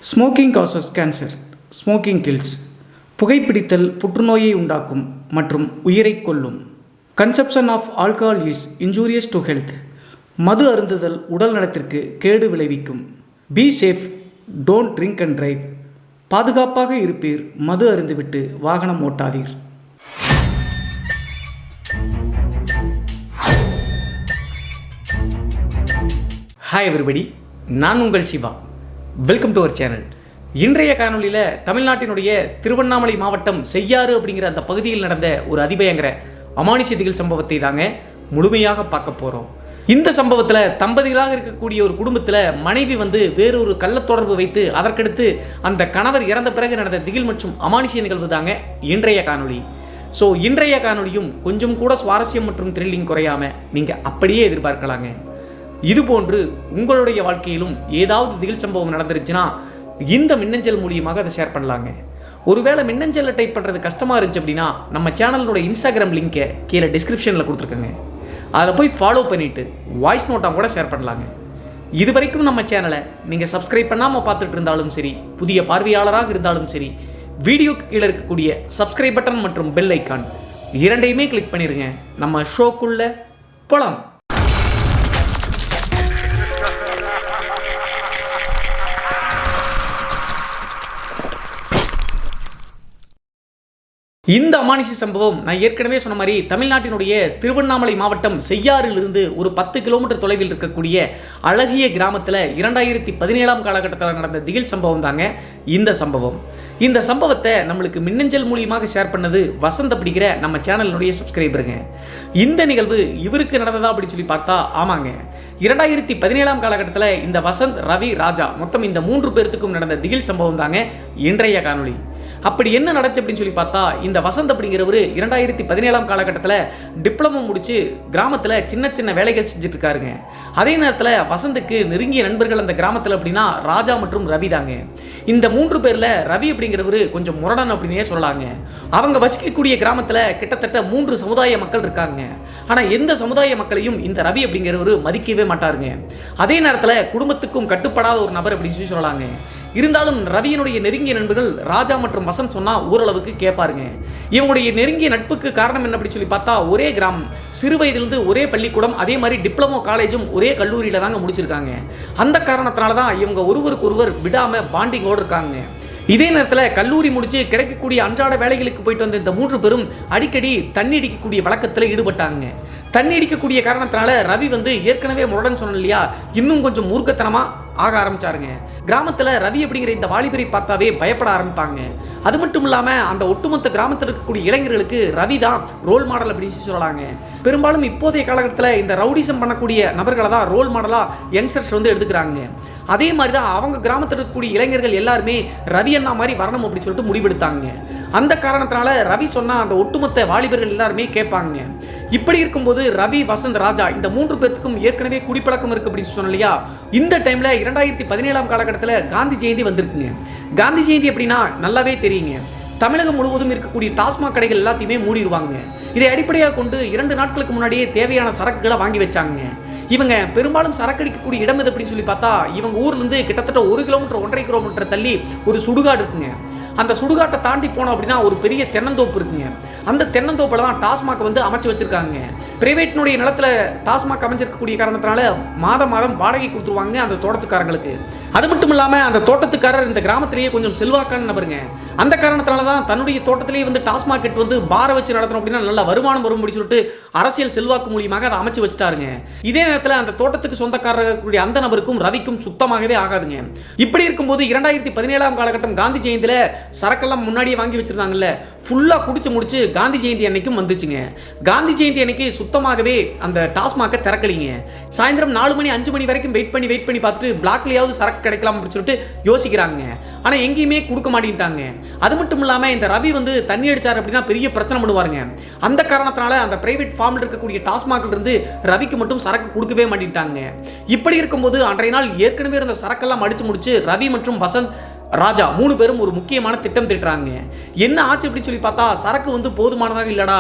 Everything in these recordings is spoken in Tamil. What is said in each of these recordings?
Smoking causes cancer. Smoking kills. புகைப்பிடித்தல் புற்றுநோயை உண்டாக்கும் மற்றும் உயிரை கொல்லும். Consumption of alcohol is injurious to health. மது அருந்துதல் உடல் நலத்திற்கு கேடு விளைவிக்கும். Be safe, don't drink and drive. பாதுகாப்பாக இருப்பீர், மது அருந்துவிட்டு வாகனம் ஓட்டாதீர். ஹாய் எவ்ரிபடி, நான் உங்கள் Siva. Welcome to our channel. இன்றைய காணொலியில் தமிழ்நாட்டினுடைய திருவண்ணாமலை மாவட்டம் செய்யாறு அப்படிங்கிற அந்த பகுதியில் நடந்த ஒரு அதிபயங்கர அமானுஷ திகில் சம்பவத்தை தாங்க முழுமையாக பார்க்க போகிறோம். இந்த சம்பவத்தில் தம்பதிகளாக இருக்கக்கூடிய ஒரு குடும்பத்தில் மனைவி வேறொரு கள்ளத்தொடர்பு வைத்து அதற்கடுத்து அந்த கணவர் இறந்த பிறகு நடந்த திகில் மற்றும் அமானுஷ நிகழ்வு தாங்க இன்றைய காணொலி. ஸோ இன்றைய காணொலியும் கொஞ்சம் கூட சுவாரஸ்யம் மற்றும் த்ரில்லிங் குறையாமல் நீங்கள் அப்படியே எதிர்பார்க்கலாங்க. இதுபோன்று உங்களுடைய வாழ்க்கையிலும் ஏதாவது திகில் சம்பவம் நடந்துருச்சுன்னா இந்த மின்னஞ்சல் மூலியமாக அதை ஷேர் பண்ணலாங்க. ஒருவேளை மின்னஞ்சலில் டைப் பண்ணுறது கஷ்டமாக இருந்துச்சு அப்படின்னா நம்ம சேனலோட இன்ஸ்டாகிராம் லிங்கை கீழே டிஸ்கிரிப்ஷனில் கொடுத்துருக்கேங்க. அதில் போய் ஃபாலோ பண்ணிவிட்டு வாய்ஸ் நோட்டாக கூட ஷேர் பண்ணலாங்க. இது வரைக்கும் நம்ம சேனலை நீங்கள் சப்ஸ்கிரைப் பண்ணாமல் பார்த்துட்டு இருந்தாலும் சரி, புதிய பார்வையாளராக இருந்தாலும் சரி, வீடியோக்கு கீழே இருக்கக்கூடிய சப்ஸ்கிரைப் பட்டன் மற்றும் பெல் ஐக்கான் இரண்டையுமே கிளிக் பண்ணிடுங்க. நம்ம ஷோக்குள்ளே போகலாம். இந்த அமானுஷ சம்பவம் நான் ஏற்கனவே சொன்ன மாதிரி தமிழ்நாட்டினுடைய திருவண்ணாமலை மாவட்டம் செய்யாறிலிருந்து ஒரு 10 கிலோமீட்டர் தொலைவில் இருக்கக்கூடிய அழகிய கிராமத்தில் 2017 காலகட்டத்தில் நடந்த திகில் சம்பவம் தாங்க இந்த சம்பவம். இந்த சம்பவத்தை நம்மளுக்கு மின்னஞ்சல் மூலியமாக ஷேர் பண்ணது வசந்த் அப்படிங்கிற நம்ம சேனலினுடைய சப்ஸ்கிரைபருங்க. இந்த நிகழ்வு இவருக்கு நடந்ததா அப்படின்னு சொல்லி பார்த்தா ஆமாங்க, 2017 காலகட்டத்தில் இந்த வசந்த், ரவி, ராஜா மொத்தம் இந்த 3 பேர்த்துக்கும் நடந்த திகில் சம்பவம் தாங்க இன்றைய காணொலி. அப்படி என்ன நடந்துச்சு அப்படின்னு சொல்லி பார்த்தா, இந்த வசந்த் அப்படிங்கிறவர் 2017 காலகட்டத்தில் டிப்ளமோ முடிச்சு கிராமத்தில் சின்ன சின்ன வேலைகள் செஞ்சுட்டு இருக்காருங்க. அதே நேரத்தில் வசந்துக்கு நெருங்கிய நண்பர்கள் அந்த கிராமத்தில் அப்படின்னா ராஜா மற்றும் ரவி தாங்க. இந்த 3 பேரில் ரவி அப்படிங்கிறவர் கொஞ்சம் முரடன் அப்படின்னே சொல்லலாங்க. அவங்க வசிக்கக்கூடிய கிராமத்தில் கிட்டத்தட்ட 3 சமுதாய மக்கள் இருக்காங்க. ஆனால் எந்த சமுதாய மக்களையும் இந்த ரவி அப்படிங்கிறவர் மதிக்கவே மாட்டாருங்க. அதே நேரத்தில் குடும்பத்துக்கும் கட்டுப்படாத ஒரு நபர் அப்படின்னு சொல்லலாங்க. இருந்தாலும் ரவியினுடைய நெருங்கிய நண்பர்கள் ராஜா மற்றும் வசந்த் சொன்னால் ஓரளவுக்கு கேட்பாருங்க. இவங்களுடைய நெருங்கிய நட்புக்கு காரணம் என்ன அப்படி சொல்லி பார்த்தா, ஒரே கிராமம், சிறு வயதிலிருந்து ஒரே பள்ளிக்கூடம், அதே மாதிரி டிப்ளமோ காலேஜும் ஒரே கல்லூரியில் தாங்க முடிச்சிருக்காங்க. அந்த காரணத்தினால தான் இவங்க ஒருவருக்கு ஒருவர் விடாமல் பாண்டிங்கோடு இருக்காங்க. இதே நேரத்தில் கல்லூரி முடிச்சு கிடைக்கக்கூடிய அன்றாட வேலைகளுக்கு போயிட்டு வந்த இந்த 3 பேரும் அடிக்கடி தண்ணி அடிக்கக்கூடிய வழக்கத்தில் ஈடுபட்டாங்க. தண்ணி அடிக்கக்கூடிய காரணத்தினால ரவி ஏற்கனவே முரடன் சொன்ன இல்லையா, இன்னும் கொஞ்சம் மூர்க்கத்தனமாக ஆக ஆரம்பிச்சாருங்க. கிராமத்தில் ரவி அப்படிங்கிற இந்த வாலிபரை பார்த்தாவே பயப்பட ஆரம்பிப்பாங்க. அது மட்டும் இல்லாமல் அந்த ஒட்டுமொத்த கிராமத்தில் இருக்கக்கூடிய இளைஞர்களுக்கு ரவி தான் ரோல் மாடல் அப்படின்னு சொல்லலாங்க. பெரும்பாலும் இப்போதைய காலகட்டத்தில் இந்த ரவுடிசம் பண்ணக்கூடிய நபர்களை தான் ரோல் மாடலாக யங்ஸ்டர்ஸ் எடுத்துக்கிறாங்க. அதே மாதிரி தான் அவங்க கிராமத்தில் இருக்கக்கூடிய இளைஞர்கள் எல்லாருமே ரவி அண்ணா மாதிரி வரணும் அப்படின்னு சொல்லிட்டு முடிவெடுத்தாங்க. அந்த காரணத்தினால ரவி சொன்னால் அந்த ஒட்டுமொத்த வாலிபர்கள் எல்லாருமே கேட்பாங்க. இப்படி இருக்கும்போது ரவி, வசந்த், ராஜா இந்த 3 பேருக்கும் ஏற்கனவே குடிப்பழக்கம் இருக்கு அப்படின்னு சொன்ன இல்லையா. இந்த டைம்ல 2017 காலகட்டத்தில் காந்தி ஜெயந்தி வந்திருக்குங்க. காந்தி ஜெயந்தி அப்படின்னா நல்லாவே தெரியுங்க. தமிழகம் முழுவதும் இருக்கக்கூடிய டாஸ்மாக் கடைகள் எல்லாத்தையுமே மூடிடுவாங்க. இதை அடிப்படையாக கொண்டு 2 நாட்களுக்கு முன்னாடியே தேவையான சரக்குகளை வாங்கி வச்சாங்க. இவங்க பெரும்பாலும் சரக்கடிக்கக்கூடிய இடம் எது அப்படின்னு சொல்லி பார்த்தா, இவங்க ஊர்லேருந்து கிட்டத்தட்ட 1 கிலோமீட்டர் 1.5 கிலோமீட்டர் தள்ளி ஒரு சுடுகாடு இருக்குங்க. அந்த சுடுகாட்டை தாண்டி போனோம் அப்படின்னா ஒரு பெரிய தென்னந்தோப்பு இருக்குங்க. அந்த தென்னந்தோப்பில் தான் டாஸ்மாக் அமைச்சு வச்சிருக்காங்க. பிரைவேட்டினுடைய நிலத்தில் டாஸ்மாக் அமைஞ்சிருக்கக்கூடிய காரணத்தினால மாதம் வாடகை கொடுத்துருவாங்க அந்த தோட்டத்துக்காரங்களுக்கு. அது மட்டும் இல்லாமல் அந்த தோட்டத்துக்காரர் இந்த கிராமத்திலேயே கொஞ்சம் செல்வாக்கான நபருங்க. அந்த காரணத்தினால தான் தன்னுடைய தோட்டத்திலேயே டாஸ்மாக் பார வச்சு நடத்தணும் அப்படின்னா நல்ல வருமானம் வரும் அப்படின்னு சொல்லிட்டு அரசியல் செல்வாக்கு மூலியமாக அதை அமைச்சு வச்சுட்டாருங்க. இதே நேரத்தில் அந்த தோட்டத்துக்கு சொந்தக்காரர்களுடைய அந்த நபருக்கும் ரவிக்கும் சுத்தமாகவே ஆகாதுங்க. இப்படி இருக்கும்போது 2017 காலகட்டம் காந்தி ஜெயந்தியில் சரக்கெல்லாம் முன்னாடியே வாங்கி வச்சிருந்தாங்கல்ல, ஃபுல்லாக குடிச்சு முடிச்சு காந்தி ஜெயந்தி அன்னைக்கும் வந்துச்சுங்க. காந்தி ஜெயந்தி அன்னைக்கு சுத்தமாகவே அந்த டாஸ்மாக்கை திறக்கலிங்க. சாயந்தரம் 4 மணி 5 மணி வரைக்கும் வெயிட் பண்ணி பார்த்துட்டு பிளாக்லையாவது சரக்கு கிடைக்கலாம் அப்படின்னு சொல்லிட்டு யோசிக்கிறாங்க. ஆனால் எங்கேயுமே கொடுக்க மாட்டேங்கிட்டாங்க. அது மட்டும் இல்லாமல் இந்த ரவி தண்ணி அடிச்சார் அப்படின்னா பெரிய பிரச்சனை பண்ணுவாருங்க. அந்த காரணத்தினால அந்த பிரைவேட் ஃபார்மில் இருக்கக்கூடிய டாஸ்மாக்ல இருந்து ரவிக்கு மட்டும் சரக்கு கொடுக்கவே மாட்டேங்கிட்டாங்க. இப்படி இருக்கும்போது அன்றைய நாள் ஏற்கனவே இருந்த சரக்கெல்லாம் அடிச்சு முடிச்சு ரவி மற்றும் வசந்த், ராஜா 3 பேரும் ஒரு முக்கியமான திட்டம் திட்டுறாங்க. என்ன ஆச்சு அப்படின்னு சொல்லி பார்த்தா, சரக்கு போதுமானதாக இல்லடா,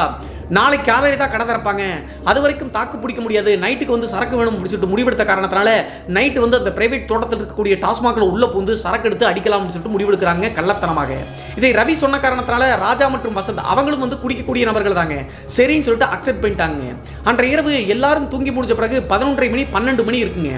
நாளைக்கு காலையில் தான் கடை திறப்பாங்க, அது வரைக்கும் தாக்கு பிடிக்க முடியாது, நைட்டுக்கு வந்து சரக்கு வேணும் முடிச்சுட்டு முடிவெடுத்த காரணத்தினால நைட்டு வந்து அந்த பிரைவேட் தோட்டத்தில் இருக்கக்கூடிய டாஸ்மாகில் உள்ள புகுந்து சரக்கு எடுத்து அடிக்கலாம்னு சொல்லிட்டு முடிவெடுக்கிறாங்க கள்ளத்தனமாக. இதை ரவி சொன்ன காரணத்தினால ராஜா மற்றும் வசந்த் அவங்களும் வந்து குடிக்கக்கூடிய நபர்கள் தாங்க, சரின்னு சொல்லிட்டு அக்செப்ட் பண்ணிட்டாங்க. அன்றைய இரவு எல்லாரும் தூங்கி முடிஞ்ச பிறகு 11:30 மணி 12 மணி இருக்குங்க.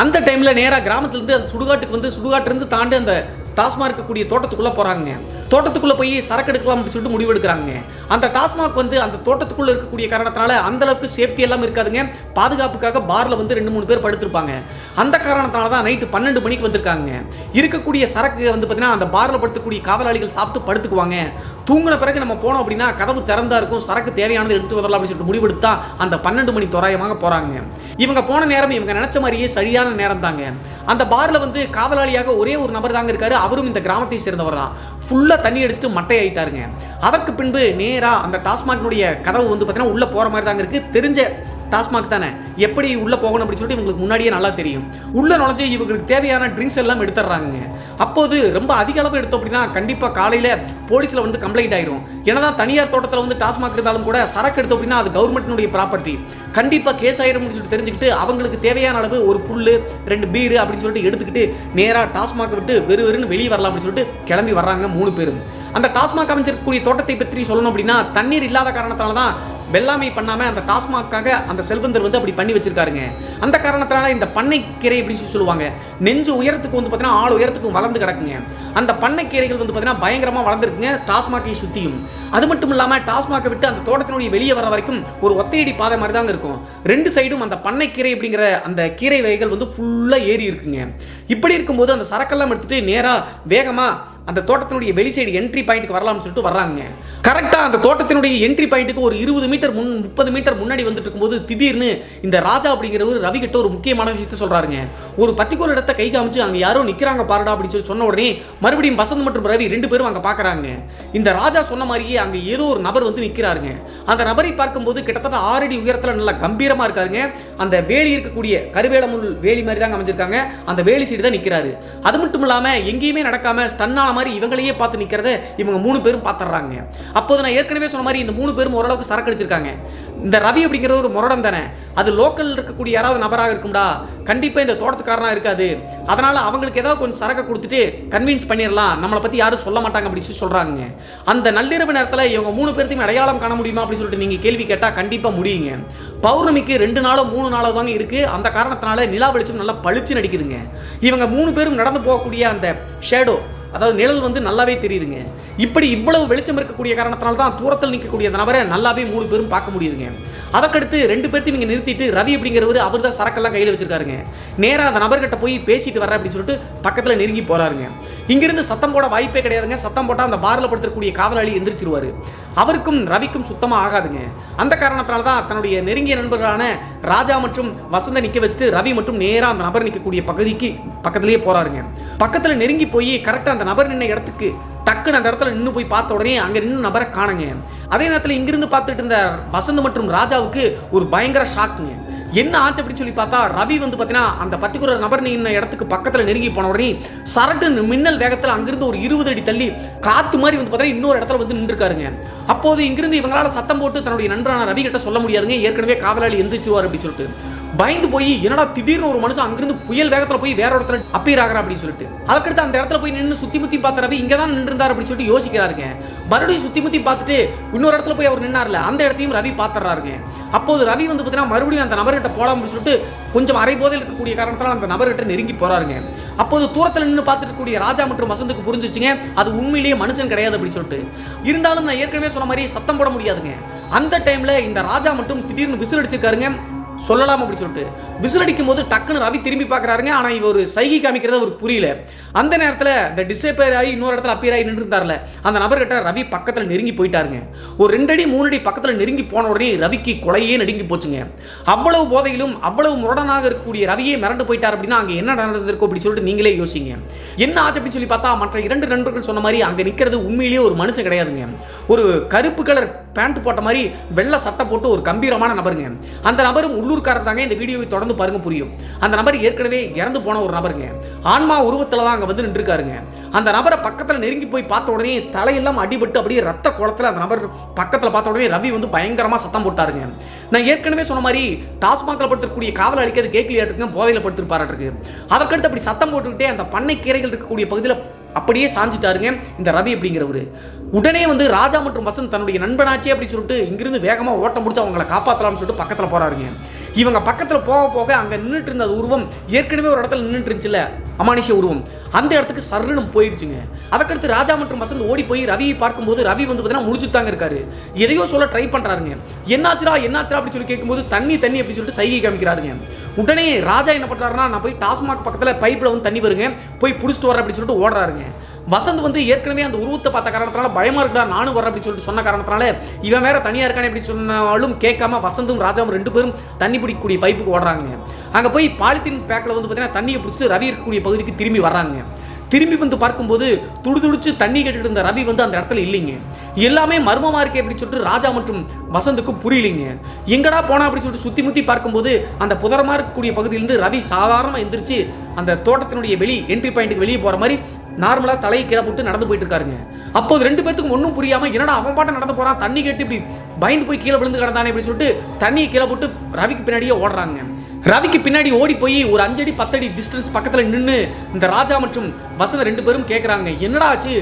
அந்த டைமில் நேராக கிராமத்திலிருந்து அந்த சுடுகாட்டுக்கு வந்து சுடுகாட்டிலிருந்து தாண்டி அந்த டாஸ்மாக் இருக்கக்கூடிய தோட்டத்துக்குள்ளே போகிறாங்க. தோட்டத்துக்குள்ளே போய் சரக்கு எடுக்கலாம் அப்படின்னு சொல்லிட்டு முடிவெடுக்கிறாங்க. அந்த டாஸ்மாக் வந்து அந்த தோட்டத்துக்குள்ளே இருக்கக்கூடிய காரணத்தினால அந்த அளவுக்கு சேஃப்டி எல்லாம் இருக்காதுங்க. பாதுகாப்புக்காக பாரில் வந்து 2-3 பேர் படுத்திருப்பாங்க. அந்த காரணத்தினால தான் நைட்டு 12 மணிக்கு வந்திருக்காங்க. இருக்கக்கூடிய சரக்கு வந்து பார்த்தீங்கன்னா அந்த பாரில் படுத்தக்கூடிய காவலாளிகள் சாப்பிட்டு படுத்துக்குவாங்க. தூங்கின பிறகு நம்ம போனோம் அப்படின்னா கதவு திறந்தா இருக்கும், சரக்கு தேவையானது எடுத்து வரலாம் அப்படின்னு சொல்லிட்டு முடிவெடுத்தா அந்த 12 மணி தோராயமாக போகிறாங்க. இவங்க போன நேரம் இவங்க நினைச்ச மாதிரியே சரியான நேரம் தாங்க. அந்த பாரில் வந்து காவலாளியாக ஒரே ஒரு நபர் தாங்க இருக்காரு. அவரும் இந்த கிராமத்தை சேர்ந்தவர் தான். ஃபுல்லா தண்ணி அடிச்சுட்டு மட்டை ஆயிட்டாருங்க. அதற்கு பின்பு நேரா அந்த டாஸ்மாகினுடைய கதவு வந்து பார்த்தீங்கன்னா உள்ள போற மாதிரி தாங்க இருக்கு. தெரிஞ்ச டாஸ்மாக் தானே, எப்படி உள்ள போகணும் அப்படின்னு சொல்லிட்டு இவங்களுக்கு முன்னாடியே நல்லா தெரியும். உள்ள நுழைஞ்சு இவங்களுக்கு தேவையான ட்ரிங்க்ஸ் எல்லாம் எடுத்துடுறாங்க. அப்போது ரொம்ப அதிக அளவு எடுத்தோம் அப்படின்னா கண்டிப்பா காலையில போலீஸ்ல வந்து கம்ப்ளைண்ட் ஆயிரும். ஏன்னா தனியார் தோட்டத்தில் வந்து டாஸ்மாக் இருந்தாலும் கூட சரக்கு எடுத்தோம் அப்படின்னா அது கவர்மெண்ட்டினுடைய ப்ராப்பர்ட்டி, கண்டிப்பா கேஸ் ஆயிரும் சொல்லிட்டு தெரிஞ்சுக்கிட்டு அவங்களுக்கு தேவையான அளவு ஒரு ஃபுல்லு 2 பீரு அப்படின்னு சொல்லிட்டு எடுத்துக்கிட்டு நேரா டாஸ்மாக் விட்டு வெறுன்னு வெளியே வரலாம் அப்படின்னு சொல்லிட்டு கிளம்பி வர்றாங்க 3 பேரும். அந்த டாஸ்மாக் அமைச்சிருக்கக்கூடிய தோட்டத்தை பற்றி சொல்லணும் அப்படின்னா தண்ணீர் இல்லாத காரணத்தால தான் வெள்ளாமை பண்ணாம அந்த டாஸ்மாக்காக அந்த செல்வந்தர் வந்து அப்படி பண்ணி வச்சிருக்காருங்க. அந்த காரணத்தினால இந்த பண்ணைக்கீரை அப்படின்னு சொல்லுவாங்க, நெஞ்சு உயரத்துக்கு வந்து பார்த்தீங்கன்னா ஆள் உயரத்துக்கும் வளர்ந்து கிடக்குங்க. அந்த பண்ணைக்கீரைகள் வந்து பார்த்தீங்கன்னா பயங்கரமாக வளர்ந்துருக்குங்க டாஸ்மாக்கை சுற்றியும். அது மட்டும் இல்லாமல் டாஸ்மாக்கை விட்டு அந்த தோட்டத்தினுடைய வெளியே வர வரைக்கும் ஒரு ஒத்தையடி பாதை மாதிரி தாங்க இருக்கும். 2 சைடும் அந்த பண்ணைக்கீரை அப்படிங்கிற அந்த கீரை வகைகள் வந்து ஃபுல்லாக ஏறி இருக்குங்க. இப்படி இருக்கும்போது அந்த சரக்கெல்லாம் எடுத்துட்டு நேராக வேகமாக அந்த தோட்டத்தினுடைய வெளி சைடு என்ட்ரி பாயிண்ட்டுக்கு வரலாம்னு சொல்லிட்டு வர்றாங்க. கரெக்டாக அந்த தோட்டத்தினுடைய என்ட்ரி பாயிண்ட்டுக்கு ஒரு 20 மீட்டர் 30 மீட்டர் முன்னாடி வந்துட்டு இருக்கும்போது திடீர்னு இந்த ராஜா அப்படிங்கிறவர் ரவி கிட்ட ஒரு முக்கியமான விஷயத்தை சொல்றாருங்க. ஒரு பர்டிகுலர் இடத்தை கை காமிச்சு அங்கே யாரோ நிற்கிறாங்க பாருடா அப்படின்னு சொல்லி சொன்ன உடனே மறுபடியும் வசந்த் மற்றும் ரவி 2 பேரும் அங்கே பார்க்குறாங்க. இந்த ராஜா சொன்ன மாதிரியே அங்கே ஏதோ ஒரு நபர் வந்து நிற்கிறாருங்க. அந்த நபரை பார்க்கும்போது கிட்டத்தட்ட 6 அடி உயரத்தில் நல்லா கம்பீரமாக இருக்காருங்க. அந்த வேலி இருக்கக்கூடிய கருவேலமுள் வேலி மாதிரி தாங்க அமைஞ்சிருக்காங்க. அந்த வேலி சைடு தான் நிற்கிறாரு. அது மட்டும் இல்லாமல் எங்கேயுமே நடக்காம ஸ்டன்னான மாதிரி இவங்களையே பார்த்து நிற்கிறத இவங்க 3 பேரும் பார்த்துறாங்க. அப்போது நான் ஏற்கனவே சொன்ன மாதிரி இந்த 3 பேரும் ஓரளவுக்கு சரக்கு அடிச்சிருக்காங்க. இந்த ரவி அப்படிங்கிற ஒரு முரடம் தானே, அது லோக்கல் இருக்கக்கூடிய யாராவது நபராக இருக்கும்டா, கண்டிப்பாக இந்த தோட்டத்துக்காரனாக இருக்காது. அதனால அவங்களுக்கு ஏதாவது கொஞ்சம் சரக்கு கொடுத்துட்டு கன்வின்ஸ் பண்ணிடலாம், நம்மளை பற்றி யாரும் சொல்ல மாட்டாங்க அப்படின்னு சொல்கிறாங்க. அந்த நள்ளிரவு நேரத்தில் இவங்க 3 பேர்த்தையும் அடையாளம் காண முடியுமா அப்படின்னு சொல்லிட்டு நீங்கள் கேள்வி கேட்டால் கண்டிப்பாக முடியுங்க. பௌர்ணமிக்கு 2 நாளோ 3 நாளோ தாங்க இருக்குது. அந்த காரணத்தினால நிலா வெளிச்சம் நல்லா பளிச்சு நடிக்குதுங்க. இவங்க 3 பேரும் நடந்து போகக்கூடிய அந்த ஷேடோ, அதாவது நிழல் வந்து நல்லாவே தெரியுதுங்க. இப்படி இவ்வளவு வெளிச்சம் இருக்கக்கூடிய காரணத்தினால தான் தூரத்தில் நிற்கக்கூடிய அந்த நபரை நல்லாவே 3 பேரும் பார்க்க முடியுதுங்க. அதற்கடுத்து 2 பேர்த்தையும் இங்கே நிறுத்திட்டு ரவி அப்படிங்கிறவர் அவர் தான் சரக்கெல்லாம் கையில் வச்சிருக்காருங்க. நேராக அந்த நபர்கிட்ட போய் பேசிட்டு வர அப்படின்னு சொல்லிட்டு பக்கத்தில் நெருங்கி போறாருங்க. இங்கிருந்து சத்தம் போட வாய்ப்பே கிடையாதுங்க. சத்தம் போட்டால் அந்த பாரில் படுத்தக்கூடிய காவலாளி எந்திரிச்சிருவாரு. அவருக்கும் ரவிக்கும் சுத்தமாக ஆகாதுங்க. அந்த காரணத்தினால தான் தன்னுடைய நெருங்கிய நண்பர்களான ராஜா மற்றும் வசந்த நிற்க வச்சுட்டு ரவி மற்றும் நேராக அந்த நபர் நிற்கக்கூடிய பகுதிக்கு பக்கத்திலேயே போறாருங்க. பக்கத்தில் நெருங்கி போய் கரெக்டாக அந்த நபர் நின்ன இடத்துக்கு டக்குன்னு அந்த இடத்துல நின்று போய் பார்த்த உடனே அங்கே நின்று நபரை காணுங்க. அதே நேரத்தில் இங்கிருந்து பார்த்துட்டு இருந்த வசந்த் மற்றும் ராஜாவுக்கு ஒரு பயங்கர ஷாக்குங்க. என்ன ஆச்சு அப்படின்னு சொல்லி பார்த்தா ரவி வந்து பார்த்தீங்கன்னா அந்த பர்டிகுலர் நபர் நின்ன இடத்துக்கு பக்கத்தில் நெருங்கி போன உடனே சரட்டு மின்னல் வேகத்தில் அங்கிருந்து ஒரு 20 அடி தள்ளி காத்து மாதிரி வந்து பார்த்தீங்கன்னா இன்னொரு இடத்துல வந்து நின்றுருக்காருங்க. அப்போது இங்கிருந்து இவங்களால சத்தம் போட்டு தன்னுடைய நண்பரான ரவி கிட்ட சொல்ல முடியாதுங்க, ஏற்கனவே காவலாளி எந்திரிச்சுவார் அப்படின்னு சொல்லிட்டு. பயந்து போய் என்னடா திடீர்னு ஒரு மனுஷன் அங்கிருந்து புயல் வேகத்தில் போய் வேற இடத்துல அப்பீர் ஆகிறா அப்படின்னு சொல்லிட்டு அதுக்கடுத்து அந்த இடத்துல போய் நின்று சுத்தி முத்தி பார்த்த ரவி இங்கே தான் நின்றுந்தார் அப்படின்னு சொல்லிட்டு யோசிக்கிறாருங்க. மறுபடியும் சுத்தி முத்தி பார்த்துட்டு இன்னொரு இடத்துல போய் அவர் நின்னார்ல அந்த இடத்தையும் ரவி பார்த்துறாருங்க. அப்போது ரவி வந்து பார்த்தீங்கன்னா மறுபடியும் அந்த நபர்கிட்ட போலாம் அப்படின்னு சொல்லிட்டு கொஞ்சம் அரை போதையில் இருக்கக்கூடிய காரணத்தால் அந்த நபர்கிட்ட நெருங்கி போறாருங்க. அப்போது தூரத்தில் நின்று பார்த்துட்டு கூடிய ராஜா மற்றும் வசந்துக்கு புரிஞ்சிச்சுங்க அது உண்மையிலேயே மனுஷன் கிடையாது அப்படின்னு சொல்லிட்டு. இருந்தாலும் நான் ஏற்கனவே சொன்ன மாதிரி சத்தம் போட முடியாதுங்க. அந்த டைம்ல இந்த ராஜா மட்டும் திடீர்னு விசில் அடிச்சிருக்காருங்க. சொல்லலாம் அப்படி சொல்லிட்டு விசில் அடிக்கும் போது டக்குன்னு ரவி திரும்பி பார்க்குறாருங்க. ஆனால் இவர் சைகை காமிக்கிறது அவருக்கு புரியல. அந்த நேரத்தில் இந்த டிசேப்பர் ஆகி இன்னொரு இடத்துல அப்பீர் ஆகி நின்று இருந்தார்ல அந்த நபர்கிட்ட ரவி பக்கத்தில் நெருங்கி போயிட்டாருங்க. ஒரு 2 அடி 3 அடி பக்கத்தில் நெருங்கி போன உடனே ரவிக்கு கொலையே நடுங்கி போச்சுங்க. அவ்வளவு போதையிலும் அவ்வளவு முரடனாக இருக்கக்கூடிய ரவியே மிரண்டு போயிட்டார் அப்படின்னா அங்கே என்ன நடந்திருக்கும் அப்படின்னு சொல்லிட்டு நீங்களே யோசிங்க. என்ன ஆச்சு அப்படின்னு சொல்லி பார்த்தா மற்ற 2 நண்பர்கள் சொன்ன மாதிரி அங்கே நிற்கிறது உண்மையிலேயே ஒரு மனுஷன் கிடையாதுங்க. ஒரு கருப்பு கலர் பேண்ட் போட்ட மாதிரி வெள்ளை சட்டை போட்டு ஒரு கம்பீரமான நபருங்க. அந்த நபரும் உள்ளூர்காரர் தாங்க. இந்த வீடியோவை தொடர்ந்து பாருங்க, புரியும். அந்த நபர் ஏற்கனவே இறந்து போன ஒரு நபருங்க. ஆன்மா உருவத்தில் தான் அங்கே வந்து நின்றுருக்காருங்க. அந்த நபரை பக்கத்தில் நெருங்கி போய் பார்த்த உடனே தலையெல்லாம் அடிபட்டு அப்படியே ரத்த குளத்தில் அந்த நபர் பக்கத்தில் பார்த்த உடனே ரவி வந்து பயங்கரமாக சத்தம் போட்டாருங்க. நான் ஏற்கனவே சொன்ன மாதிரி டாஸ்மாகில் படுத்தக்கூடிய காவல் அளிக்கிறது கேட்கலையாட்டுங்க, போதையில் படுத்திருப்பாராட்டுருக்கு. அதற்கடுத்து அப்படி சத்தம் போட்டுக்கிட்டே அந்த பண்ணை கீரைகள் இருக்கக்கூடிய பகுதியில் அப்படியே சாஞ்சிட்டாருங்க இந்த ரவி அப்படிங்கிறவர். உடனே வந்து ராஜா மற்றும் வசந்த் தன்னுடைய நண்பனாச்சே அப்படி சொல்லிட்டு இங்கிருந்து வேகமாக ஓட்டம் முடிச்சு அவங்களை காப்பாற்றலாம்னு சொல்லிட்டு பக்கத்தில் போறாருங்க. இவங்க பக்கத்தில் போக போக அங்கே நின்றுட்டு இருந்த அது உருவம் ஏற்கனவே ஒரு இடத்துல நின்றுட்டு இருந்துச்சுல, அமானுஷ உருவம், அந்த இடத்துக்கு சர்ன்னு போயிருச்சுங்க. அதற்கடுத்து ராஜா மற்றும் வசந்த் ஓடி போய் ரவியை பார்க்கும்போது ரவி வந்து பார்த்தீங்கன்னா முடிச்சுட்டாங்க இருக்காரு. எதையோ சொல்ல ட்ரை பண்ணுறாருங்க. என்னாச்சுரா அப்படி சொல்லி கேட்கும்போது தண்ணி அப்படி சொல்லிட்டு சைகை காமிக்கிறாருங்க. உடனே ராஜா என்ன பண்ணுறாருன்னா, நான் போய் டாஸ்மாக் பக்கத்தில் பைப்பில் வந்து தண்ணி வருங்க, போய் பிடிச்சிட்டு வரேன் அப்படின்னு சொல்லிட்டு ஓடுறாருங்க. வசந்த் வந்து ஏற்கனவே அந்த உருவத்தை பார்த்த காரணத்தினால பயமா இருக்கா, நானும் வரேன் அப்படின்னு சொல்லிட்டு சொன்ன காரணத்தினால இவன் வேற தனியாக இருக்கானே அப்படி சொன்னாலும் கேட்காம வசந்தும் ராஜாவும் ரெண்டு பேரும் தண்ணி பிடிக்கக்கூடிய பைப்புக்கு ஓடுறாங்க. அங்கே போய் பாலித்தீன் பேக்கில் வந்து பார்த்தீங்கன்னா தண்ணியை பிடிச்சி ரவி இருக்கக்கூடிய பகுதிக்கு திரும்பி வர்றாங்க. திரும்பி வந்து பார்க்கும்போது துடிச்சு தண்ணி கேட்டுட்டு இருந்த ரவி வந்து அந்த இடத்துல இல்லைங்க. எல்லாமே மர்மமா இருக்கே அப்படின்னு சொல்லிட்டு ராஜா மற்றும் வசந்துக்கும் புரியலைங்க. எங்கடா போனா அப்படின்னு சொல்லிட்டு சுத்தி முத்தி பார்க்கும்போது அந்த புதரமா இருக்கக்கூடிய பகுதியிலிருந்து ரவி சாதாரணமாக எந்திரிச்சு அந்த தோட்டத்தினுடைய என்ட்ரி பாயிண்ட்டுக்கு வெளியே போற மாதிரி நார்மலா தலையை கீழே போட்டு நடந்து போயிட்டு இருக்காருங்க. அப்போது ரெண்டு பேருக்கும் ஒன்றும் புரியாம என்னடா அவன் பாட்ட நடந்து போறான், தண்ணி கேட்டு இப்படி பயந்து போய் கீழே விழுந்து கிடந்தானே அப்படின்னு சொல்லிட்டு தண்ணியை கீழே போட்டு ரவிக்கு பின்னாடியே ஓடுறாங்க. ரவிக்கு பின்னாடி ஓடி போய் ஒரு 5 அடி 10 அடி டிஸ்டன்ஸ் பக்கத்தில் நின்று இந்த ராஜா மற்றும் வசந்த் ரெண்டு பேரும் கேட்குறாங்க, என்னடா ஆச்சு,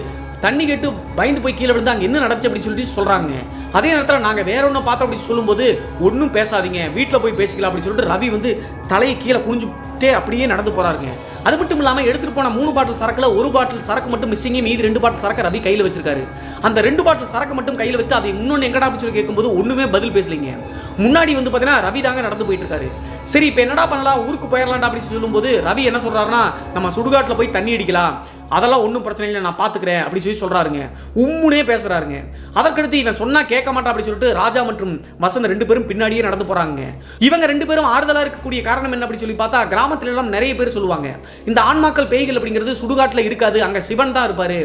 தண்ணி கேட்டு பயந்து போய் கீழே விழுந்தாங்க, என்ன நடந்துச்சு அப்படின்னு சொல்லிட்டு சொல்கிறாங்க. அதே நேரத்தில் நாங்கள் வேற ஒன்றும் பார்த்தோம் அப்படின்னு சொல்லும்போது ஒன்றும் பேசாதீங்க, வீட்டில் போய் பேசிக்கலாம் அப்படின்னு சொல்லிட்டு ரவி வந்து தலையை கீழே குனிஞ்சுட்டே அப்படியே நடந்து போகிறாருங்க. அது மட்டும் இல்லாமல் எடுத்துகிட்டு போன 3 பாட்டில் சரக்கில் 1 பாட்டில் சரக்கு மட்டும் மிஸ்ஸிங், மீதி 2 பாட்டில் சரக்கு ரவி கையில் வச்சிருக்காரு. அந்த 2 பாட்டில் சரக்கு மட்டும் கையில் வச்சுட்டு அது இன்னொன்று எங்கடா அப்படின்னு சொல்லி கேட்கும்போது ஒன்றுமே பதில் பேசலைங்க. முன்னாடி வந்து பார்த்தீங்கன்னா ரவி தாங்க நடந்து போயிட்டு இருக்காரு. சரி இப்போ என்னடா பண்ணலாம், ஊருக்கு போயிடலாம்டா அப்படின்னு சொல்லும்போது ரவி என்ன சொல்கிறாருன்னா, நம்ம சுடுகாட்டில் போய் தண்ணி அடிக்கலாம், அதெல்லாம் ஒன்றும் பிரச்சனை இல்லை, நான் பார்த்துக்கிறேன் அப்படின்னு சொல்லி சொல்கிறாருங்க. உம்முனே பேசுகிறாருங்க. அதற்கடுத்து இவன் சொன்னால் கேட்க மாட்டான் அப்படின்னு சொல்லிட்டு ராஜா மற்றும் வசந்த் ரெண்டு பேரும் பின்னாடியே நடந்து போகிறாங்க. இவங்க ரெண்டு பேரும் ஆறுதலாக இருக்கக்கூடிய காரணம் என்ன அப்படின்னு சொல்லி பார்த்தா, கிராமத்துல எல்லாம் நிறைய பேர் சொல்லுவாங்க, இந்த ஆன்மாக்கள் பேய்கள் அப்படிங்கிறது சுடுகாட்டில் இருக்காது, அங்கே சிவன் தான் இருப்பார்,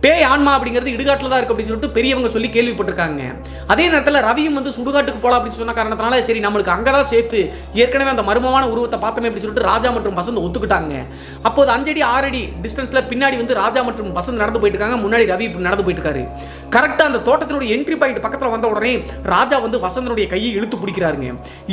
பேய் ஆன்மா அப்படிங்கிறது இடுகாட்டில் தான் இருக்கு அப்படின்னு சொல்லிட்டு பெரியவங்க சொல்லி கேள்விப்பட்டிருக்காங்க. அதே நேரத்தில் ரவியும் வந்து சுடுகாட்டுக்கு போகலாம் அப்படின்னு சொன்ன காரணத்தினால சரி நம்மளுக்கு அங்கே தான் சேஃப், ஏற்கனவே அந்த மர்மமான உருவத்தை பார்த்தோமே அப்படின்னு சொல்லிட்டு ராஜா மற்றும் வசந்த் ஒத்துக்கிட்டாங்க. அப்போது 5 அடி 6 அடி டிஸ்டன்ஸில் பின்னாடி வந்து ராஜா மற்றும் வசந்த் நடந்து போயிட்டு இருக்காங்க, முன்னாடி ரவி நடந்து போயிட்டு இருக்காரு. கரெக்டாக அந்த தோட்டத்தினுடைய என்ட்ரி பாயிண்ட் பக்கத்தில் வந்த உடனே ராஜா வந்து வசந்தனுடைய கையை இழுத்து பிடிக்கிறாருங்க.